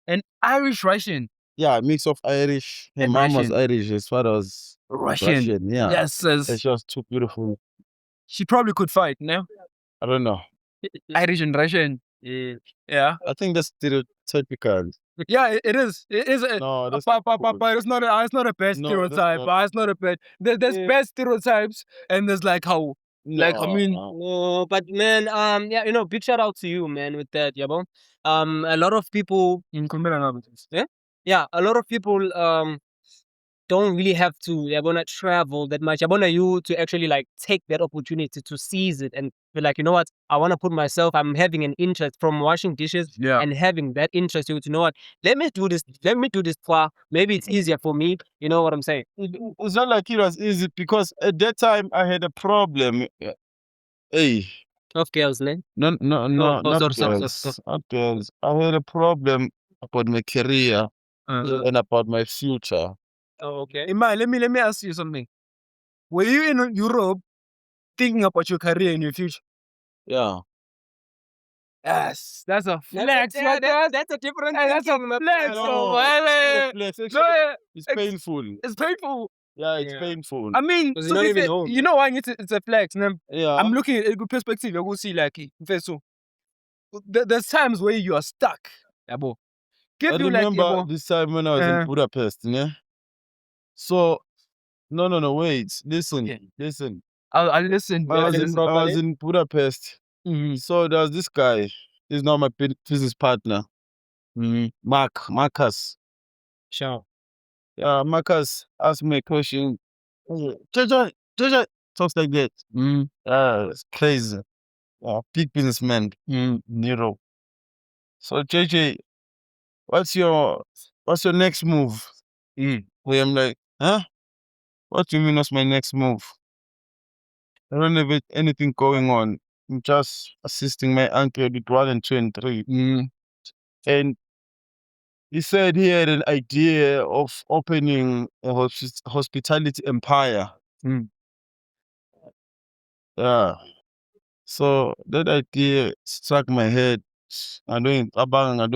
an Irish Russian. Yeah, mix of Irish. Her And mom was Russian. Irish as far as Russian. Yeah. Yes, And she was too beautiful. she probably could fight, no? I don't know. Irish and Russian. Yeah. I think that's stereotypical. Yeah, it is. It is. No, that's But it's not a bad No, stereotype. that's not. It's not a bad. There's bad stereotypes, and there's like how. Like, I mean- No, but man, yeah, you know, big shout out to you, man, with that, yeah, bro. A lot of people, yeah, a lot of people, don't really have to, they're gonna travel that much. I want you to actually like take that opportunity to seize it and be like, you know what, I want to put myself, I'm having an interest from washing dishes Yeah. and having that interest. You know what, let me do this far. Maybe it's easier for me. You know what I'm saying? It's not like it was easy because at that time I had a problem. Hey, Of girls, man. no, not sorry. girls. Not girls. I had a problem about my career and about my future. Oh, okay. Iman, let me ask you something. Were you in Europe thinking about your career in your future? Yeah. Yes, that's a flex. That's a different. That's a flex. No, Oh, Flex, actually, no, it's painful. it's painful. Yeah, it's Yeah. painful. I mean, Because to you're not be even fair, home. you know why it's a flex. Yeah. I'm looking at a good perspective. I will see like so. There's times where you are stuck. Yabo. I Give you like remember yabo. this time when I was in Budapest, yeah? So, no, wait. Listen, Yeah. listen. I'll listen. I was properly. in Budapest. So there was this guy. He's now my business partner. Marcus. Sure. Yeah, Marcus asked me a question. Jojo, talks like that. It's crazy. Big businessman. Nero. So JJ, what's your next move? Where I'm like, huh? What do you mean what's my next move? I don't have anything going on. I'm just assisting my uncle with 1 and 2 and 3. And He said he had an idea of opening a hospitality empire. Mm. Yeah. So that idea struck my head. ngicabanga.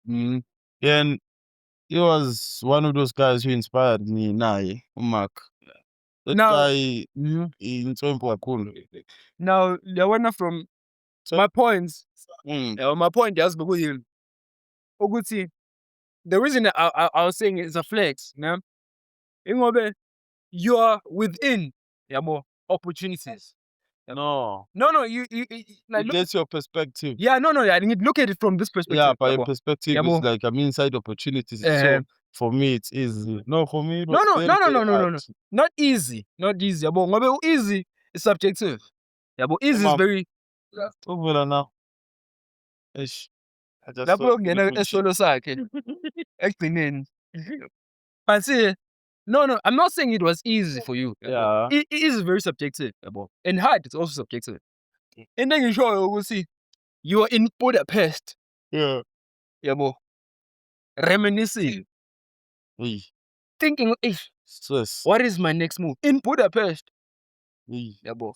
Mm. And he was one of those guys who inspired me, naye, uMark. That Now- guy, Mhm. inhlonipho kakhulu. Now, yabona from So- my points, Mm. my point yazi bekuyini ukuthi the reason I was saying it's a flex, ne? Ingobe you are within yabo opportunities. No. No, you like It look, gets your perspective. yeah, no, I need look at it from this perspective. Yeah, by yabo. your perspective, Yabo. it's like I'm inside opportunities. Eh. So for me, it's easy. No, for me, it No, was no, very, no, no, very no, no, no, hard. no. Not easy, yabo. Ngobe easy is subjective. Yabo, easy is Mama. very Uvela now. Eish. I just lapho thought kungena we could- esolo sakhe ekugcineni. But see, no, I'm not saying it was easy for you. yabo. Yeah. It is very subjective, yabo. And hard is also subjective. And then you show you are in Budapest, Yeah. yabo, reminiscing, Hey, thinking, stress. what is my next move in Budapest, Hey. yabo?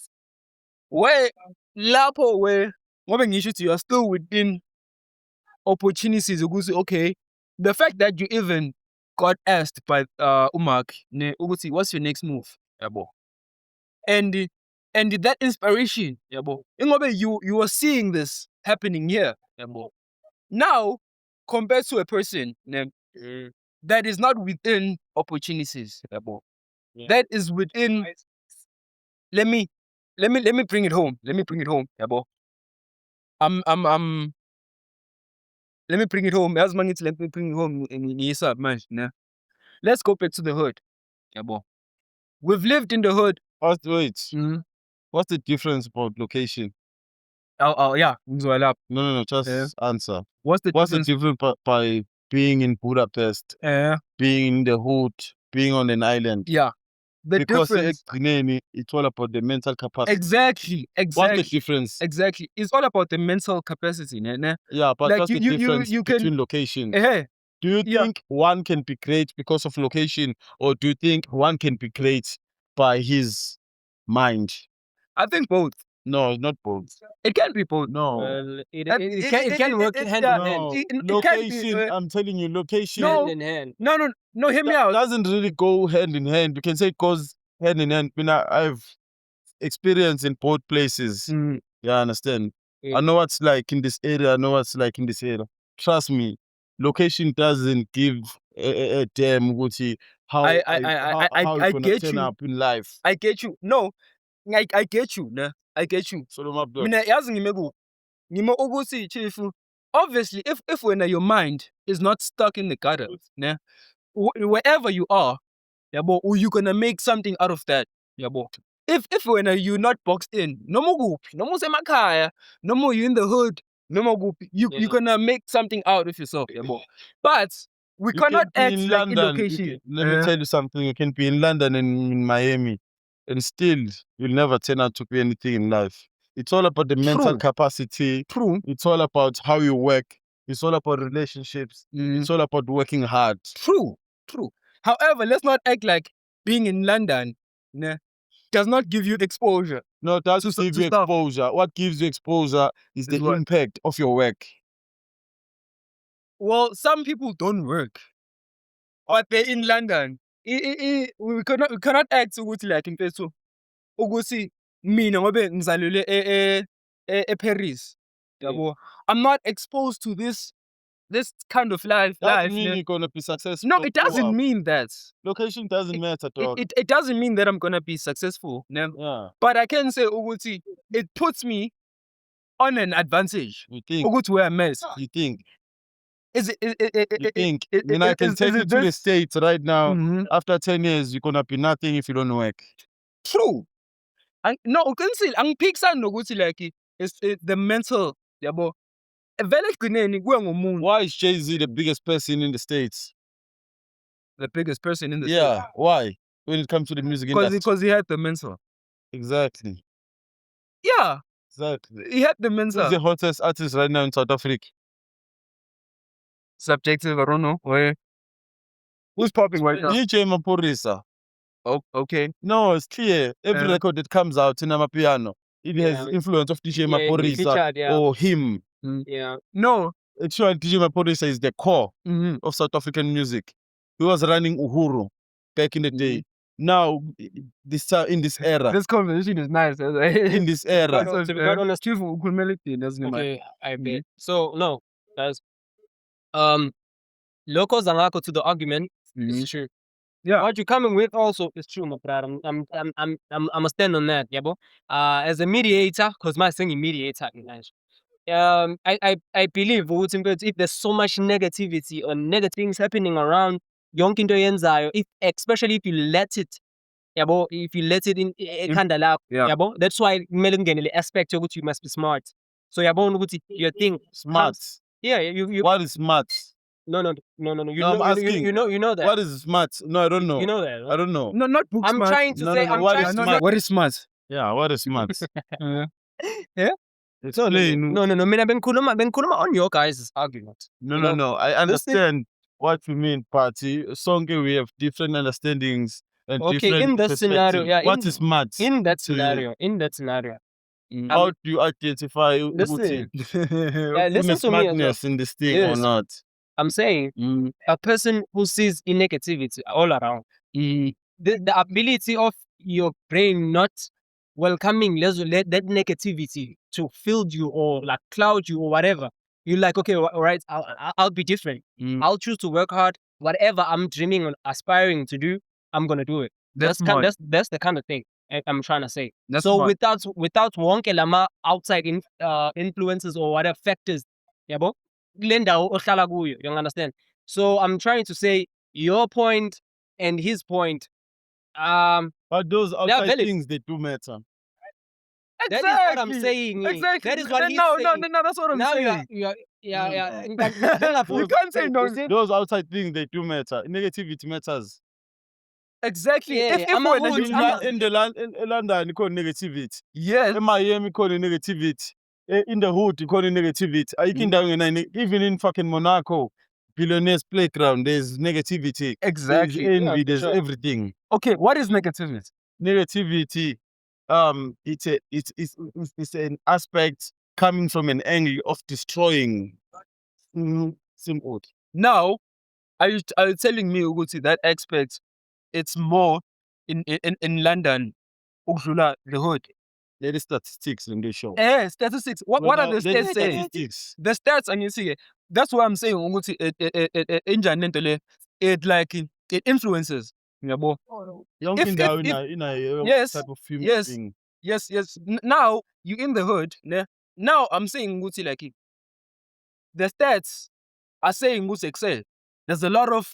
Where lapho where ngoba ngisho ukuthi you are still within opportunities ukuthi okay, the fact that you even got asked by uMark ne ukuthi what's your next move, yabo? And that inspiration, yabo. Ingobe you were seeing this happening here, yabo. Now compared to a person ne, that is not within opportunities, yabo. Yeah. That is within. Let me bring it home. Let me bring it home, yabo. Let me bring it home. As mangithi let me bring it home ngiyisa manje, ne. Let's go back to the hood, yabo. We've lived in the hood. Wait. Mhm. What's the difference about location? Oh, yeah. Ngizwa No. Just Yeah. answer. What's the What's the difference? difference by being in Budapest, being in the hood, being on an island? Yeah. The Because difference. it's all about the mental capacity. Exactly. What's the difference? Exactly. It's all about the mental capacity, ne? Yeah, but Like what's the you difference can- between locations? Eh, Do you yeah. think one can be great because of location, or do you think one can be great by his mind? I think both. No, not both. It can be both. No. Well, it It can work hand in yeah. hand. No. It can be, Location, I'm telling you, location No. Hand in hand. No, hear me out. doesn't really go hand in hand. You can say it goes hand in hand. I mean, I've experienced in both places. Mm. Yeah, I understand. Yeah. I know what's like in this area. I know what's like in this area. Trust me, location doesn't give a damn Gucci how I how you gonna get turn you. up in life. I get you. No, I get you, ne? I get you. So my blood. Mina yazi ngime kuphi? Ngime ukuthi chief, obviously if when your mind is not stuck in the gutter, ne? Wherever you are, yabo, you're gonna make something out of that, yabo. If when you're not boxed in, no more kuphi, no more semakhaya, no more you in the hood, no more kuphi, you're gonna make something out of yourself, yabo. But we You cannot can act be in like in London. location. Let me tell you something. You can be in London and in Miami, and still you'll never turn out to be anything in life. It's all about the mental True. capacity. True. It's all about how you work. It's all about relationships. Mm. It's all about working hard. True. However, let's not act like being in London, ne, does not give you the exposure. No, it does To give you stuff. exposure. What gives you exposure is the Is what? impact of your work. Well, some people don't work, but they're in London. We cannot act ukuthi like mfethu ukuthi mina ngobe ngizalelwe eParis. Yabo. I'm not exposed to this kind of life. Doesn't mean ne. you're gonna be successful. No, it Grow doesn't up. mean that. Location doesn't matter, dog. It doesn't mean that I'm gonna be successful. Ne? Yeah, But I can say ukuthi it puts me on an advantage. you think. Ukuthi where I'm at. You think. Is it? You think. it- I mean, I can is take you it to the this? States right now. Mhm. After 10 years, you're gonna be nothing if you don't work. True. No, uqinisile angiphikisani nokuthi like it's the mental yabo. Vele ekugcineni kuya ngomuntu. Why is Jay-Z the biggest person in the States? The biggest person in the Yeah, why? When it comes to the music because industry. he had the mental. Exactly. Yeah, Exactly. he had the Who's mental. the hottest artist right now in South Africa? subjective. I don't know. Who's popping right now? DJ Maphorisa. Oh, okay. No, it's clear. Every Uh. record that comes out in Amapiano, it has Yeah. influence of DJ Yeah, he Maphorisa featured, yeah. or him. Yeah. No. Actually, DJ Maphorisa is the core Mm-hmm. of South African music. He was running Uhuru back in the day. Now, in this era, This conversation is nice. in this era, To be quite honest, Chief Ukumeliti doesn't matter. okay, I bet. So no, guys. Locals angako to the argument is true. Yeah. What you're coming with also is true, my brother. I'm a stand on that, yeah, bro. As a mediator, because my singing mediator, guys. I believe if there's so much negativity or negative things happening around yonke into oyenzayo, especially if you let it, yabo, if you let it in ekhanda lakho, Yeah. yabo, that's why kumele kungene le aspect yokuthi you must be smart. So yabona ukuthi your thing smart. yeah, you What is smart? no. You No, I'm know, asking. you know that. What is smart? No, I don't know. You know that. I don't know. No, not book I'm smart. trying to No, say no, I'm what trying is to smart? say What is smart? Yeah, what is smart? Yeah. Explain. no. Mina bengikhuluma on your guys' argument. No, You no, know, no. I understand what you mean, Party. Sonke, we have different understandings and Okay, different in that scenario, perspectives. yeah, What is smart? in that to you? scenario. How do you identify Listen. ukuthi Yeah, listen to me as well. smartness in this thing or Yes. not? I'm saying a person who sees negativity all around, the ability of your brain not welcoming let that negativity to fill you or like cloud you or whatever. You're like, okay, all right, I'll be different. I'll choose to work hard. Whatever I'm dreaming and aspiring to do, I'm gonna do it. That's the kind of thing I'm trying to say. That's so smart. without wonke lama outside influences or whatever factors, yabo, kule ndawo ohlala kuyo, you understand? So I'm trying to say your point and his point. But those outside valid. things, they do matter. That is what I'm saying. Exactly. That is what he's no, saying. No, that's what I'm Now saying. yeah. We can't say no. Those outside things, they do matter. Negativity matters. Exactly. Yeah, if I'm we're a hood, legit- In London, you call negativity. yes. In Miami, you call negativity. In the hood, you call negativity. Even in fucking Monaco, billionaires playground, there's negativity. Exactly. There's envy, Yeah, there's sure. everything. Okay, what is negativity? Negativity, it's an aspect coming from an angle of destroying. Simple. Now, are you telling me Uguti, that aspect it's more in London, ukudlula the hood? There is statistics in the show. Statistics. What are the stats saying? Statistics. The stats, and you see, that's what I'm saying. Ukuthi it like it influences. Yabo. Young If- people if- in a yes, type of film yes. thing. Yes. Now you in the hood. Ne? Now I'm saying Nguti like the stats are saying Nguti excel. There's a lot of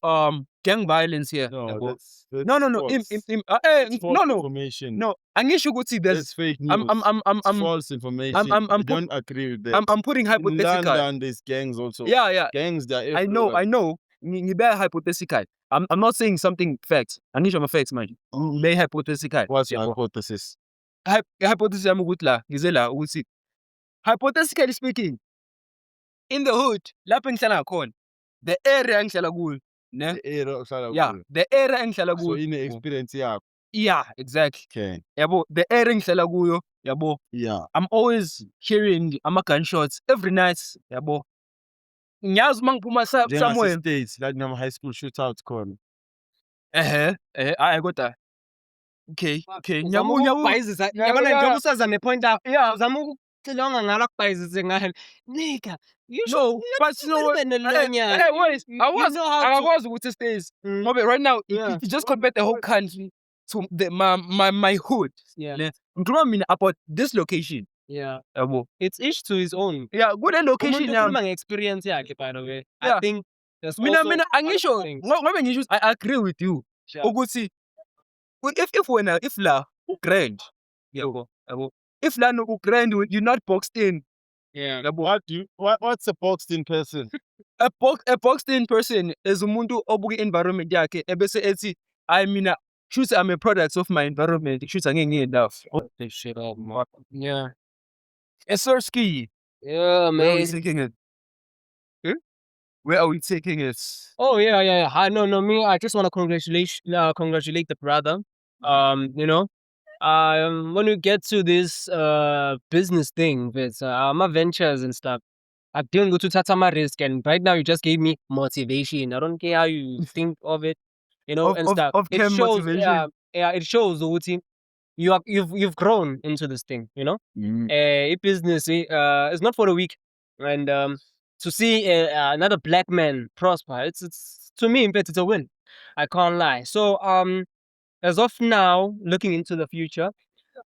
gang violence here. No, Yabo. that's No. false No. information. No. Angisho Nguti That's there's fake news. I'm It's false information. I don't agree with that. I'm putting in hypothetical. London, there's gangs also. Yeah. Gangs that I know. You better hypothetical. I'm not saying something facts. I need some facts, man. May hypothetical. What's your Yabo. hypothesis? Hypothesis yami ukuthi la ngizela ukuthi hypothetically speaking in the hood lapho engihlala khona the area engihlala kuyo ne The era of yeah the area engihlala So kuyo in the experience, yeah. yeah exactly Okay. yabo the area engihlala kuyo yabo Yeah. I'm always hearing ama gunshots every night yabo ngiyazi mangiphuma somewhere States, like number high school shootout corner. I got that okay Uzama ukubhayizisa, yabona yeah. njengoba usaza ne-point out, yeah uzama ukuxilonga ngalo akubhayizise ngayo. Nigga, you no but you know what ube nelonyana. Hey, wait, You know how to- I was with the states. But right now, Yeah. if you just compare the whole country to my hood, Yeah. I'm about this location. Yeah. Yabo. It's each to his own. Yeah, good location Umuntu now. ukhuluma nge-experience yakhe, by the way. I Yeah. think there's Mina, also angisho, other things. ngoba ngisho, I agree with you. Sure. Ukuthi, if la grand, yabo, if la no grand, you're not boxed in. Yeah. What's a boxed in person? A boxed in person is umuntu obuka environment yakhe ebese ethi mina shoot I'm a product of my environment shoot angeke enough. This shit up, man. Yeah. Esersky. Yeah, Where are we man. thinking it? Where are we taking it? Oh yeah. No, me. I just want to congratulate the brother. You know, when we get to this business thing with my ventures and stuff, I didn't go to Tatama risk, and right now you just gave me motivation. I don't care how you think of it, and stuff. Of It chem shows, motivation. it shows Uti, you've grown into this thing, Mm. business is not for the weak, and to see another black man prosper, it's to me, in fact, it's a win. I can't lie. So as of now, looking into the future,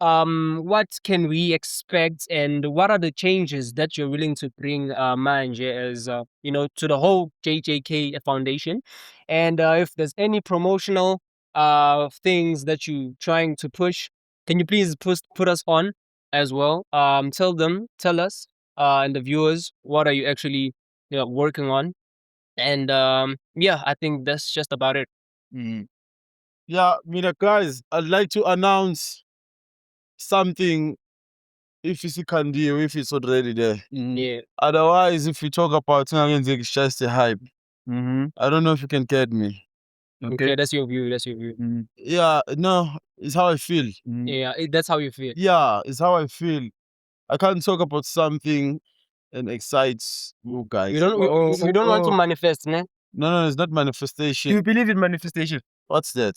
what can we expect, and what are the changes that you're willing to bring, Manje, as to the whole JJK Foundation, and if there's any promotional things that you trying to push, can you please put us on as well? Tell us, and the viewers, what are you actually working on, and yeah, I think that's just about it. Mm. Yeah, Mina guys, I'd like to announce something if you can do, if it's already there. Yeah. Otherwise, if we talk about it's just a hype. Mm-hmm. I don't know if you can get me. Okay, that's your view. That's your view. Mm. Yeah, no, it's how I feel. Mm. Yeah, that's how you feel. Yeah, it's how I feel. I can't talk about something and excites you guys. We don't want to manifest, ne? No, it's not Do manifestation. you believe in manifestation? What's that?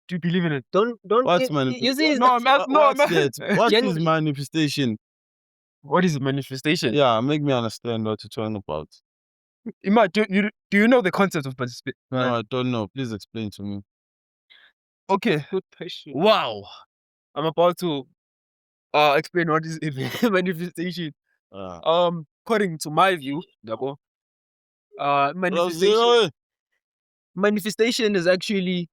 Do you believe in it? Don't. What's You see, manifestation? No, I'm asking. No, I'm What's that? What Gen- is manifestation? What is manifestation? Yeah, make me understand what you're talking about. Ima, do you know the concept of manifestation? No, I don't know. Please explain to me. Okay. Good question. Wow. I'm about to explain what is manifestation. According to my view, Dabo, manifestation is actually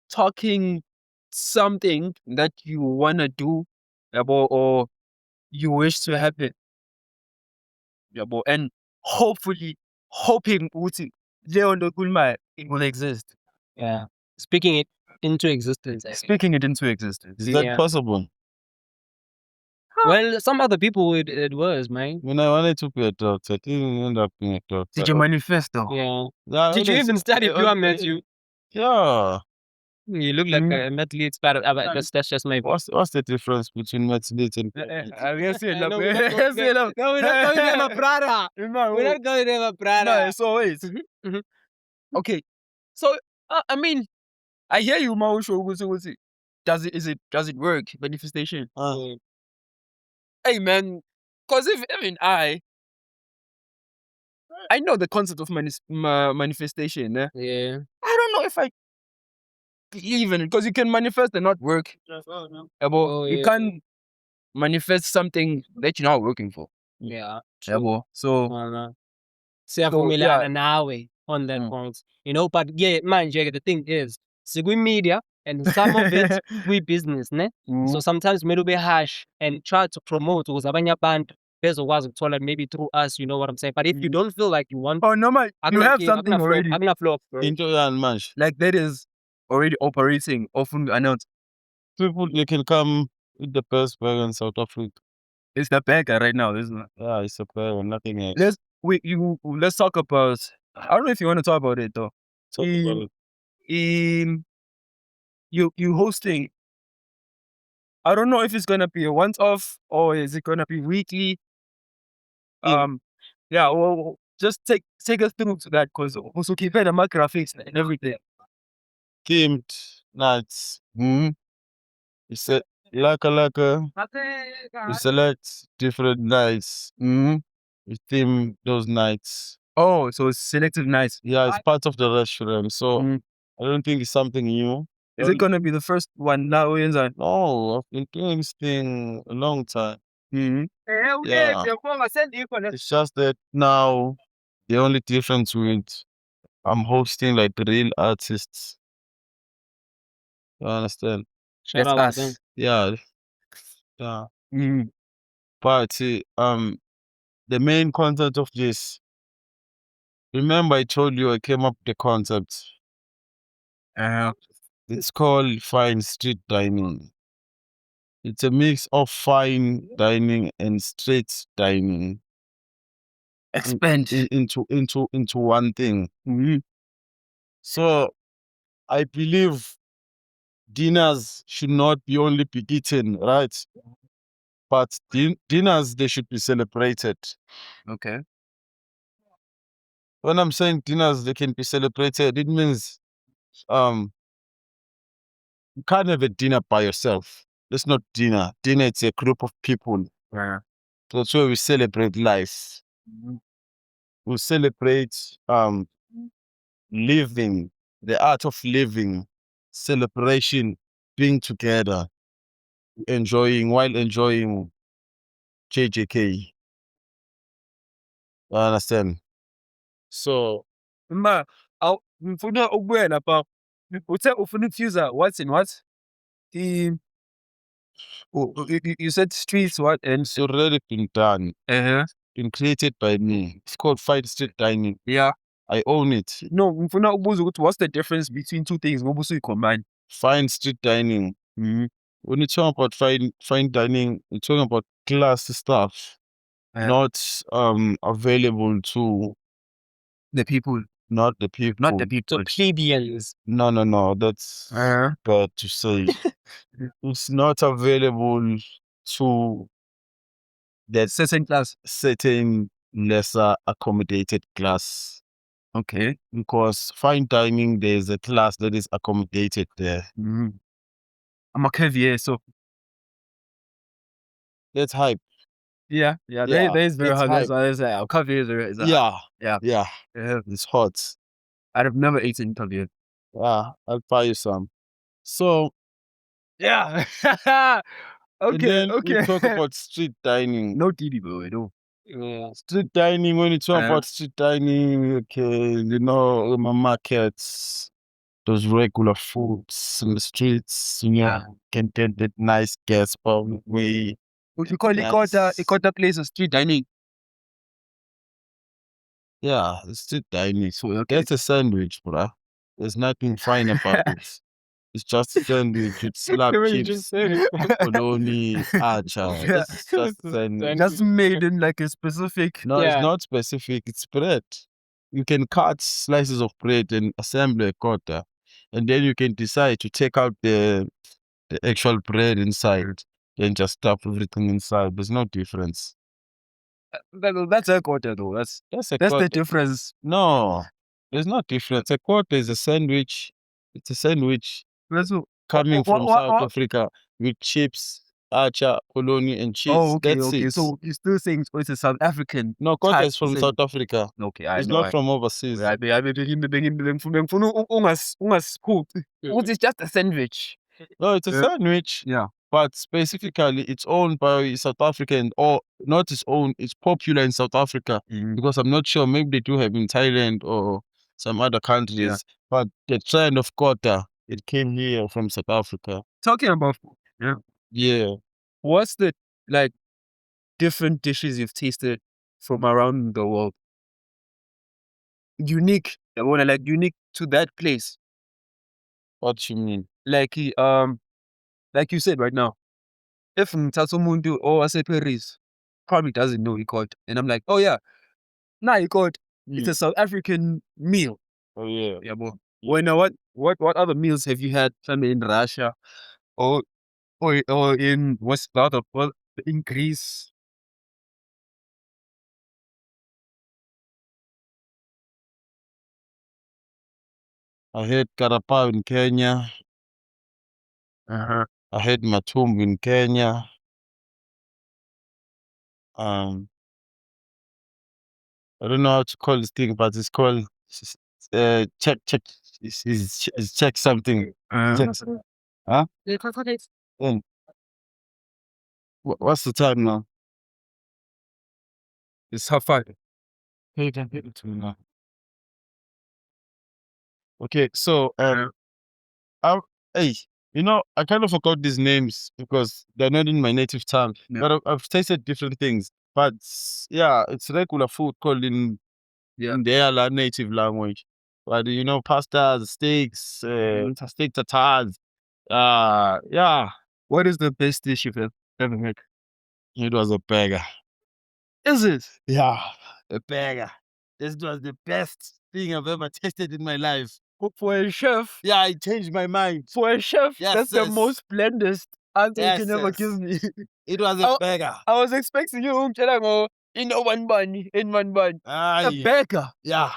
talking something that you wanna do, Dabo, or you wish to happen, Dabo, and hoping ukuthi leyo nto okhulumayo it will exist. Yeah, speaking it into existence. Speaking it into existence. Is that Yeah. possible? Well, some other people it was, man. When I wanted to be a doctor, I didn't end up being a doctor. Did you manifest though? Yeah. Yeah, Did you honest- even study pure maths? Yeah. You look like an athlete, but that's just my. What's the difference between mathematics and I guess it. No, we're not going there, my brother. We're not going there, my brother. No, it's always. Mhm. Okay. So, I mean, I hear you, Mausho. Does it work? Manifestation. Hey, man. Because I know the concept of manifestation. Eh? Yeah. I don't know if I believe in it because you can manifest and not work. Oh, You yeah. can't manifest something that you're not working for. Yeah. So, Siyavumelana nawe on that Mm. point. But yeah, manje, the thing is, we media and some of it we business, ne? So sometimes maybe be harsh and try to promote because abanye abantu bezokwazi ukuthola maybe through us, you know what I'm saying? But if you don't feel like you want, oh no, man, you have something already. Flow, bro. into and manch. Like that is already operating. Often announced. People they can come with the best burger in South Africa. It's the beggar right now, isn't it? Yeah, it's a burger, nothing else. Let's talk about. I don't know if you want to talk about it though. Talk about it. You hosting. I don't know if it's gonna be a once-off or is it gonna be weekly. Yeah. Well, just take us through to that because also keep the graphics and everything. Themed nights. Mm-hmm. You said laka. You select different nights. Mm-hmm. You theme those nights. Oh, so it's selective nights. Yeah, it's part of the restaurant. So Mhm. I don't think it's something new. Is it gonna be the first one now? No, I've been doing this thing a long time. Mm-hmm. Yeah. It's just that now the only difference with I'm hosting like the real artists. You understand? Shout That's out to us. them. Yeah. Yeah. Mm-hmm. But the main concept of this. Remember I told you I came up with the concept. It's called fine street dining. It's a mix of fine dining and street dining. Expand. into one thing. Mhm. So I believe dinners should not be only be eaten, right? But dinners, they should be celebrated. Okay. When I'm saying dinners, they can be celebrated, it means you can't have a dinner by yourself. That's not dinner. Dinner, it's a group of people. Yeah. That's where we celebrate life. Mhm. We celebrate living, the art of living, celebration, being together, while enjoying JJK. I understand. So Ma, ngifuna ukubuya lapha. Uthe ufuna ukufuse what and what? You said streets what and it's already been done, been created by me. It's called Fine Street Dining. yeah. I own it. No, ngifuna ukubuza ukuthi what's the difference between two things ngoba usuyi-combine? Fine Street Dining. Mhm. When you talk about fine dining, you're talking about class stuff, Yeah. not available to The people, not the people. not the people. So plebeians. No, that's Uh-huh. bad to say. It's not available to that Certain class. certain lesser accommodated class. Okay. Because fine dining, there's a class that is accommodated there. Mhm. I'm a caviar, so That's hype. yeah. Yeah, There is very it's hard. hype. There's a caviar is a Yeah, yeah. yeah, Yeah. it's hot. I've never eaten caviar. Yeah, I'll buy you some. So, Yeah. and Okay. then Okay. we talk about street dining. No DD boy, no. Yeah. Street dining, when you talk Uh-huh. about street dining, okay, you know, my markets, those regular foods in the streets, you know, Yeah. can get that nice gas bomb way. Would you call it That's- a place of street dining? Yeah, it's street dining. So okay. That's a sandwich, bruh. There's nothing fine about it. It's just a sandwich with slab The way you chips, just said it. bologna, acha. Yeah. It's just a sandwich. Just made in like a specific. No, Yeah. it's not specific. It's bread. You can cut slices of bread and assemble a quarter, and then you can decide to take out the actual bread inside and just stuff everything inside. There's no difference. That's a quarter though. That's a the quarter. difference. No, there's no difference. A quarter is a sandwich. It's a sandwich That's what- coming what- from what- South what- Africa with chips, acha, bologna, and cheese. Oh, okay, That's okay. it. So you're still saying it's a South African. No, quarter type is from thing. South Africa. Okay, I It's know. not from overseas. Bengifuna ungasiphuci ukuthi it's just a sandwich. No, it's a Yeah. sandwich. Yeah. But specifically, it's owned by South African, or not its own. It's popular in South Africa because I'm not sure. Maybe they do have in Thailand or some other countries. Yeah. But the trend of quarter, it came here from South Africa. Talking about Yeah. what's the like different dishes you've tasted from around the world? Unique. I wanna like unique to that place. What do you mean? Like you said right now. If ngithatha umuntu Paris probably doesn't know ikot, and I'm like, oh yeah, nah ikot. It's a South African meal. Oh yeah. Yeah, boy. When what other meals have you had? Maybe in Russia, or in what's the other? Well, in Greece. I had carapau in Kenya. Uh-huh. I had matumbo in Kenya. I don't know how to call this thing, but it's called check. It's check something. Check. Huh? What's the time now? It's how far? Hey, then hit it to me now. Okay, so hey, you know, I kind of forgot these names because they're not in my native tongue. Yeah. But I've tasted different things. But yeah, it's regular food called in their native language. But you know, pastas, steaks, steak tartars. Yeah, What is the best dish you've ever had? it was a burger. Is it? Yeah, a burger. This was the best thing I've ever tasted in my life. For a chef, Yeah, it changed my mind. for a chef, Yes, that's the yes. most blandest answer you Yes, can ever yes. give me. It was a Oh, burger. I was expecting you to go in one bun, in one bun. A Aye. burger. Yeah.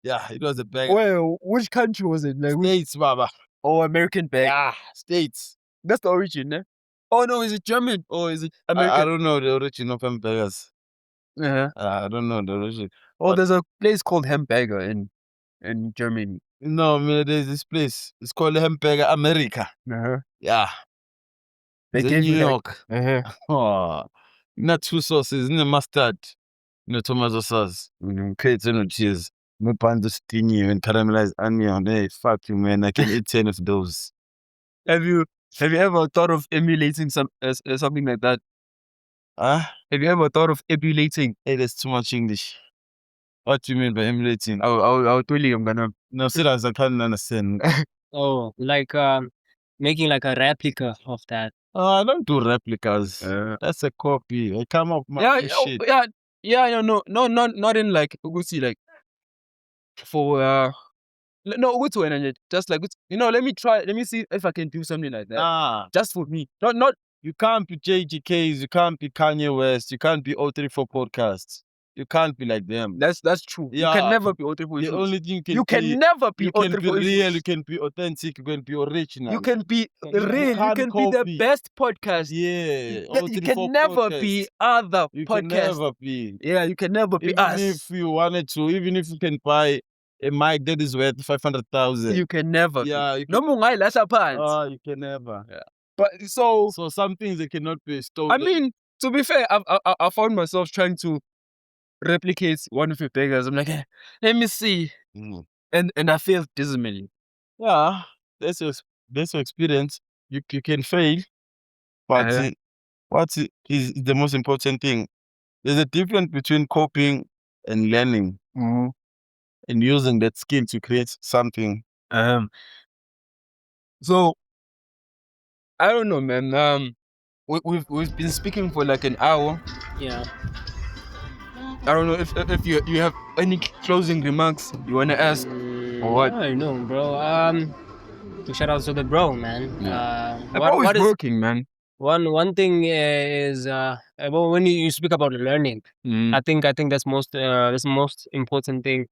Yeah, it was a burger. Well, which country was it? Like, States, Baba. oh, American burger. Yeah, States. That's the origin, eh? Oh no, is it German or is it I American? don't know the origin of hamburgers. Uh-huh. I don't know the origin. Oh, there's a place called Hamburger in Germany. No, man, there's this place. It's called Hamburger America. Uh-huh. Yeah. They It's in gave New you like- York. Uh-huh. Oh, not two sauces, no mustard, no tomato sauce, crates and cheese, no panda stingy and caramelized onion. Hey, fuck you, man. I can eat 10 of those. Have you ever thought of emulating something like that? Ah, Have you ever thought of emulating? hey, there's too much English. What do you mean by emulating? I'll tell you, I'm gonna. No, serious, I can't understand. Oh, like making like a replica of that. I don't do replicas. That's a copy. I come up with my own shit. Not in like Ugusi, like for no Ugusi and just like let me see if I can do something like that. Nah, Just for me. Not you can't be JGKs, you can't be Kanye West, you can't be 034 podcasts. You can't be like them. that's true. You Yeah, can never be author The only thing You be, can never be you can author be real, you can be authentic, you can be original. You can be You real. You can't can be the copy. best podcast. Yeah, You can never be other You can podcast. never be. Yeah, you can never be Even us. if you wanted to, even if you can buy a mic that is worth 500,000. You can never. Yeah, Be. you No more guy, that's a part. you can never. Yeah. But so So some things they cannot be stolen. I mean, to be fair, I found myself trying to replicate one of your beggars. I'm like, let me see, Mm. and I failed dismally. Yeah, that's your experience. You can fail, but Uh-huh. what is the most important thing? There's a difference between copying and learning Mm-hmm. and using that skill to create something. So I don't know, man. We've been speaking for like an hour. Yeah. I don't know if you have any closing remarks you wanna ask. Or what? I don't know, bro. Shout out to the bro, man. I'm always what is working, man. one thing is well, when you speak about learning, I think that's the most important thing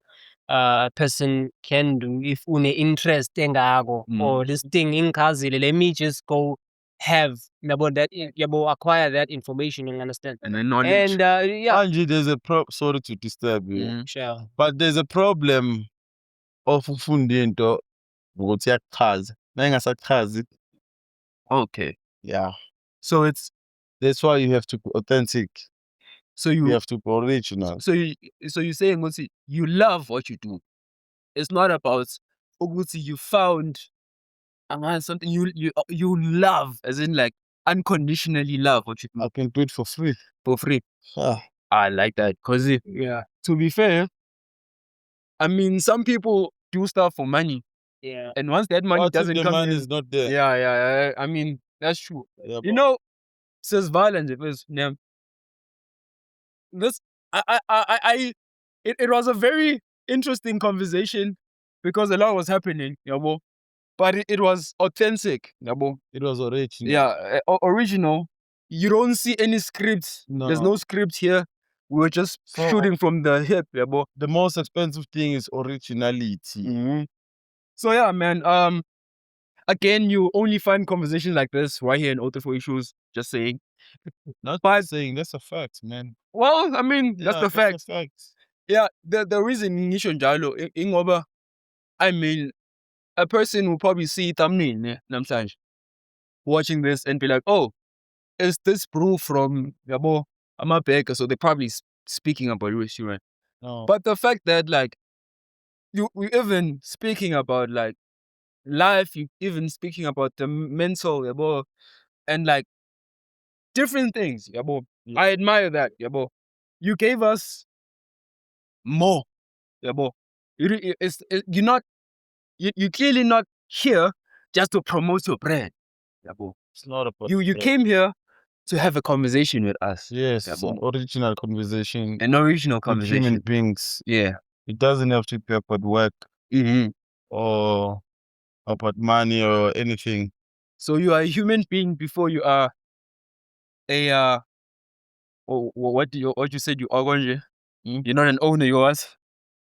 a person can do if une interest engako or this thing ingikazile, let me just go have acquire that information and understand. And then knowledge. And yeah, Angie, there's a sorry to disturb you, sure. but there's a problem of ufunda into ukuthi yakuchaza. Mayingasachazi. Okay. Yeah. So That's why you have to be authentic. so You you have to be original. so you're saying Ugusi, you love what you do. It's not about Ugusi, you found something you love, as in like unconditionally love what you do I can do it for free. for free. Ah, I like that because Yeah. to be fair, I mean some people do stuff for money, Yeah. and once that money what if doesn't the come money in, is not there? yeah, I mean that's true. Yeah, You know, says violence. It was this. It was a very interesting conversation because a lot was happening, but it was authentic, it was original. Yeah, original. You don't see any scripts. There's no script here. We were just So- shooting from the hip, The most expensive thing is originality. So yeah, man. Again, you only find conversations like this right here in Auto for Issues. Just saying. Not But- saying that's a fact, man. Well, I mean, that's Yeah, the fact. a fact. Yeah, the reason ngisho njalo ingoba I mean a person will probably see thumbnail namhlanje watching this and be like, "Oh, is this brew from yabo Amabeka?" So they're probably speaking about restaurant. No. But the fact that like we even speaking about like life, you even speaking about the mental yabo and like different things yabo. Yeah. I admire that yabo. You gave us more yabo. You're clearly not here just to promote your brand. Yabo. It's not about You that. came here to have a conversation with us. Yes, Yeah, an original conversation An original with human conversation. beings. Yeah. It doesn't have to be about work Mm-hmm. or about money or anything. So you are a human being before you are a what you said you are Ogonje? Hmm? You're not an owner, you are.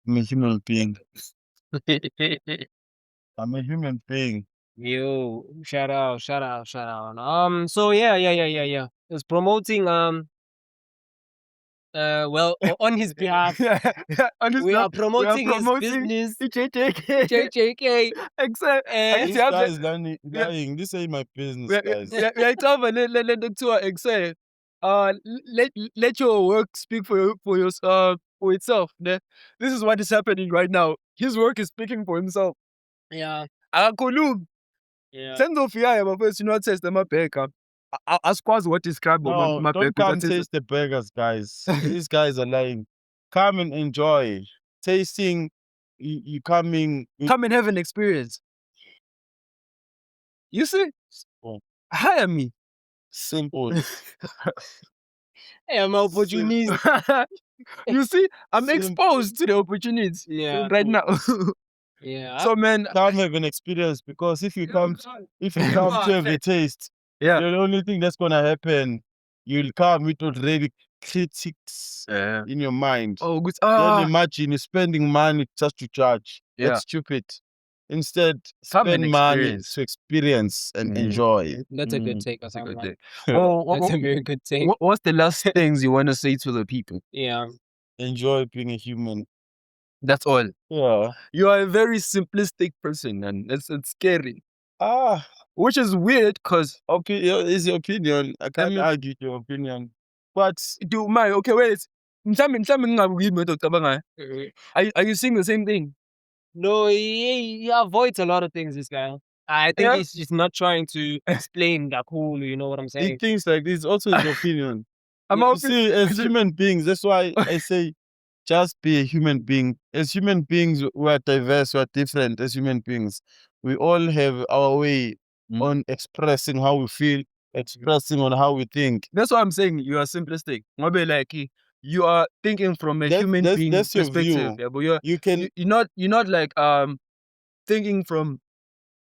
I'm a human being. I'm a human being. Yo, shout out. So yeah. It's promoting well on his behalf. We are promoting his business. JJK. JJK. Except And This guy is lying. This ain't my business, guys. let the tour excel. Let your work speak for itself. Ne? This is what is happening right now. His work is speaking for himself. yeah. Akakhulumi. Yeah. Senzofika bafethu not-test amabhega. Asikwazi what describe No, don't come taste the burgers, guys. These guys are lying. Come and enjoy. Tasting, you coming. Come and have an experience. You see? Simple. Hire me. Simple. Hey, I'm opportunist. You see? I'm Simple. exposed to the opportunities Yeah. right now. Yeah. So man, Come have an experience, because if you come to have a taste, yeah. the only thing that's gonna happen, you'll come with already critics in your mind. Oh, good. Then imagine you're spending money just to judge. Yeah. That's stupid. Instead, Come and spend money experience. to experience and Mm. enjoy. That's a good take. That's a good Osama. day. Oh, That's a very good take. what's the last things you want to say to the people? Yeah. Enjoy being a human. That's all. Yeah. You are a very simplistic person, and it's scary. Which is weird because It's your opinion. I can't argue with your opinion. But do my okay wait. Mhlawumbe ngingakuyimi wena ocabangayo. Are you seeing the same thing? No, he avoids a lot of things, this guy. I think Yeah. he's just not trying to explain that cool, you know what I'm saying? he thinks like this also his opinion. I'm You out. see, as human beings, that's why I say just be a human being. As human beings, we are diverse, we are different as human beings. We all have our way on expressing how we feel, expressing on how we think. That's why I'm saying you are simplistic. Maybe like you are thinking from a human being That's your perspective. view. Yeah, but You can you're not like thinking from.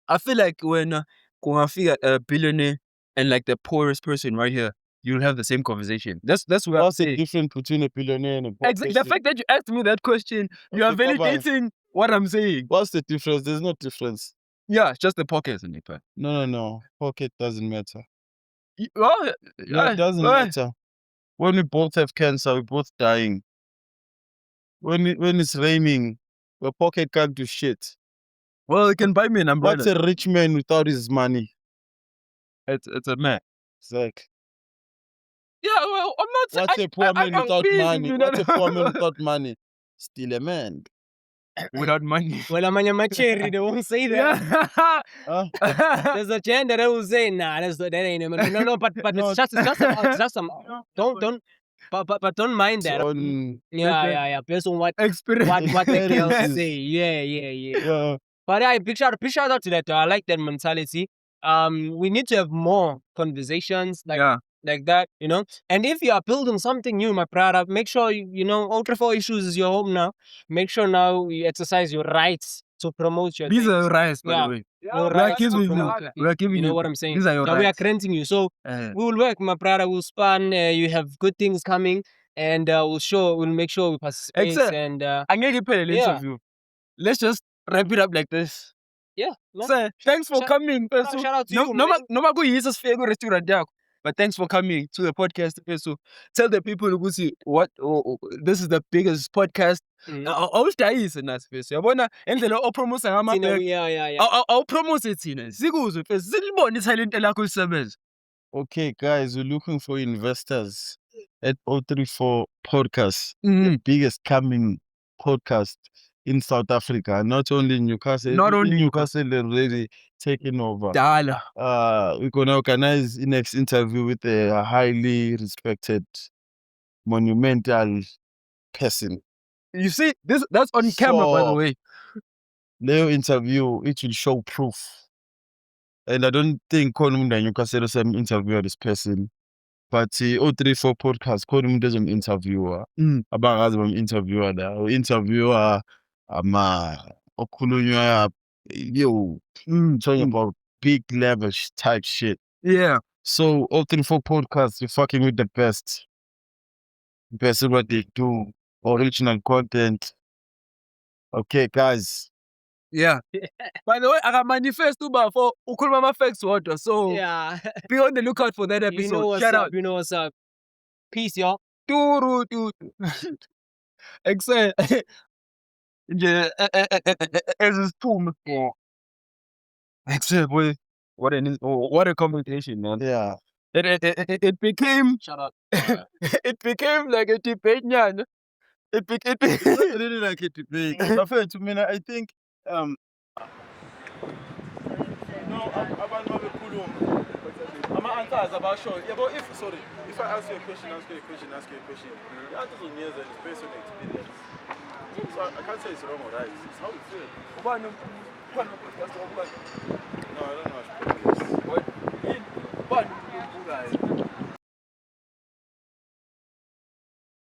I feel like when kungafika a billionaire and like the poorest person right here, you'll have the same conversation. That's what I'm what's the saying. difference between a billionaire and a poor Exactly. The person? fact that you asked me that question, you are Okay, bye-bye. validating what I'm saying. What's the difference? There's no difference. Yeah, it's just the pockets in it. No. Pocket doesn't matter. Well, No, it doesn't matter. When we both have cancer, we're both dying. When it's raining, your pocket can't do shit. Well, it can buy me an umbrella. What's a rich man without his money? It's a man. Zach. Yeah, well, I'm not. What's a poor man I'm without pleasing money? you, What's a poor man know. without money? Still a man. Without money. Well, I'm on my cherry, they won't say that. Huh? There's a gender that will say, nah, that ain't him. No, but No. it's just some don't but don't mind that. On Yeah. Based on what Experience. what the girls Experiences. say. Yeah. yeah. But yeah, big shout out to that. I like that mentality. We need to have more conversations like that, you know. And if you are building something new, my brother, make sure you know Ultra 4 Issues is your home now. Make sure now you exercise your rights to promote your These things. are rights, by Yeah. the way. Your We are rights to giving you. promote. We are giving You you. know what I'm saying? These are your Yeah, we are rights. granting you. So we will work, my brother. We'll span. You have good things coming, and we'll make sure we participate. Except- And I'm going to pay an Yeah. interview. Let's just wrap it up like this. yeah, man. Sir, thanks for Shout- coming. shout out to you, man. No, go use us fair restaurant yakho. But thanks for coming to the podcast. So tell the people who see what this is the biggest podcast. Mhm. Awushayise nathi mfethu. Yabona endlela opromosa Tina, ngamabhek. yeah. Awupromote thina. Sikuzwe mfethu. Silibone italent lakho lisebenza. Okay, guys, we're looking for investors at 034 Podcast, the biggest coming podcast in South Africa. Not only in Newcastle, Not in only Newcastle already taking over. Dala. We're gonna organize the next interview with a highly respected, monumental person. You see, that's on camera, by the So- way. Their interview, it will show proof. And I don't think Konum Newcastle interview this person. but 034 podcast khona umuntu ezom-interviewer abangazi bam-interviewer la u-interviewer okhulunywa talking about big level type shit. Yeah. So 034 podcast, you're fucking with the best at what they do, original content. Okay, guys. Yeah. By the way, I got manifest uba for ukhuluma ama-facts wodwa, so Yeah. be on the lookout for that You episode. know what's Shout up. out. You know what's up. Peace, y'all. Turu. Excel. Nje ezisiphume for Excel boy. What a conversation, man. Yeah. It became Shut up. it became like a debate, nyana. It It's not really like a debate. Bafethu mina, I think abantu mabekhuluma ama-answers abasho yabo if I ask you a question, the answers on yours is based on experience. So I can't say it's wrong or right. It's how you feel. Ubani podcast No, I don't know how to put this. ubani umbukayo.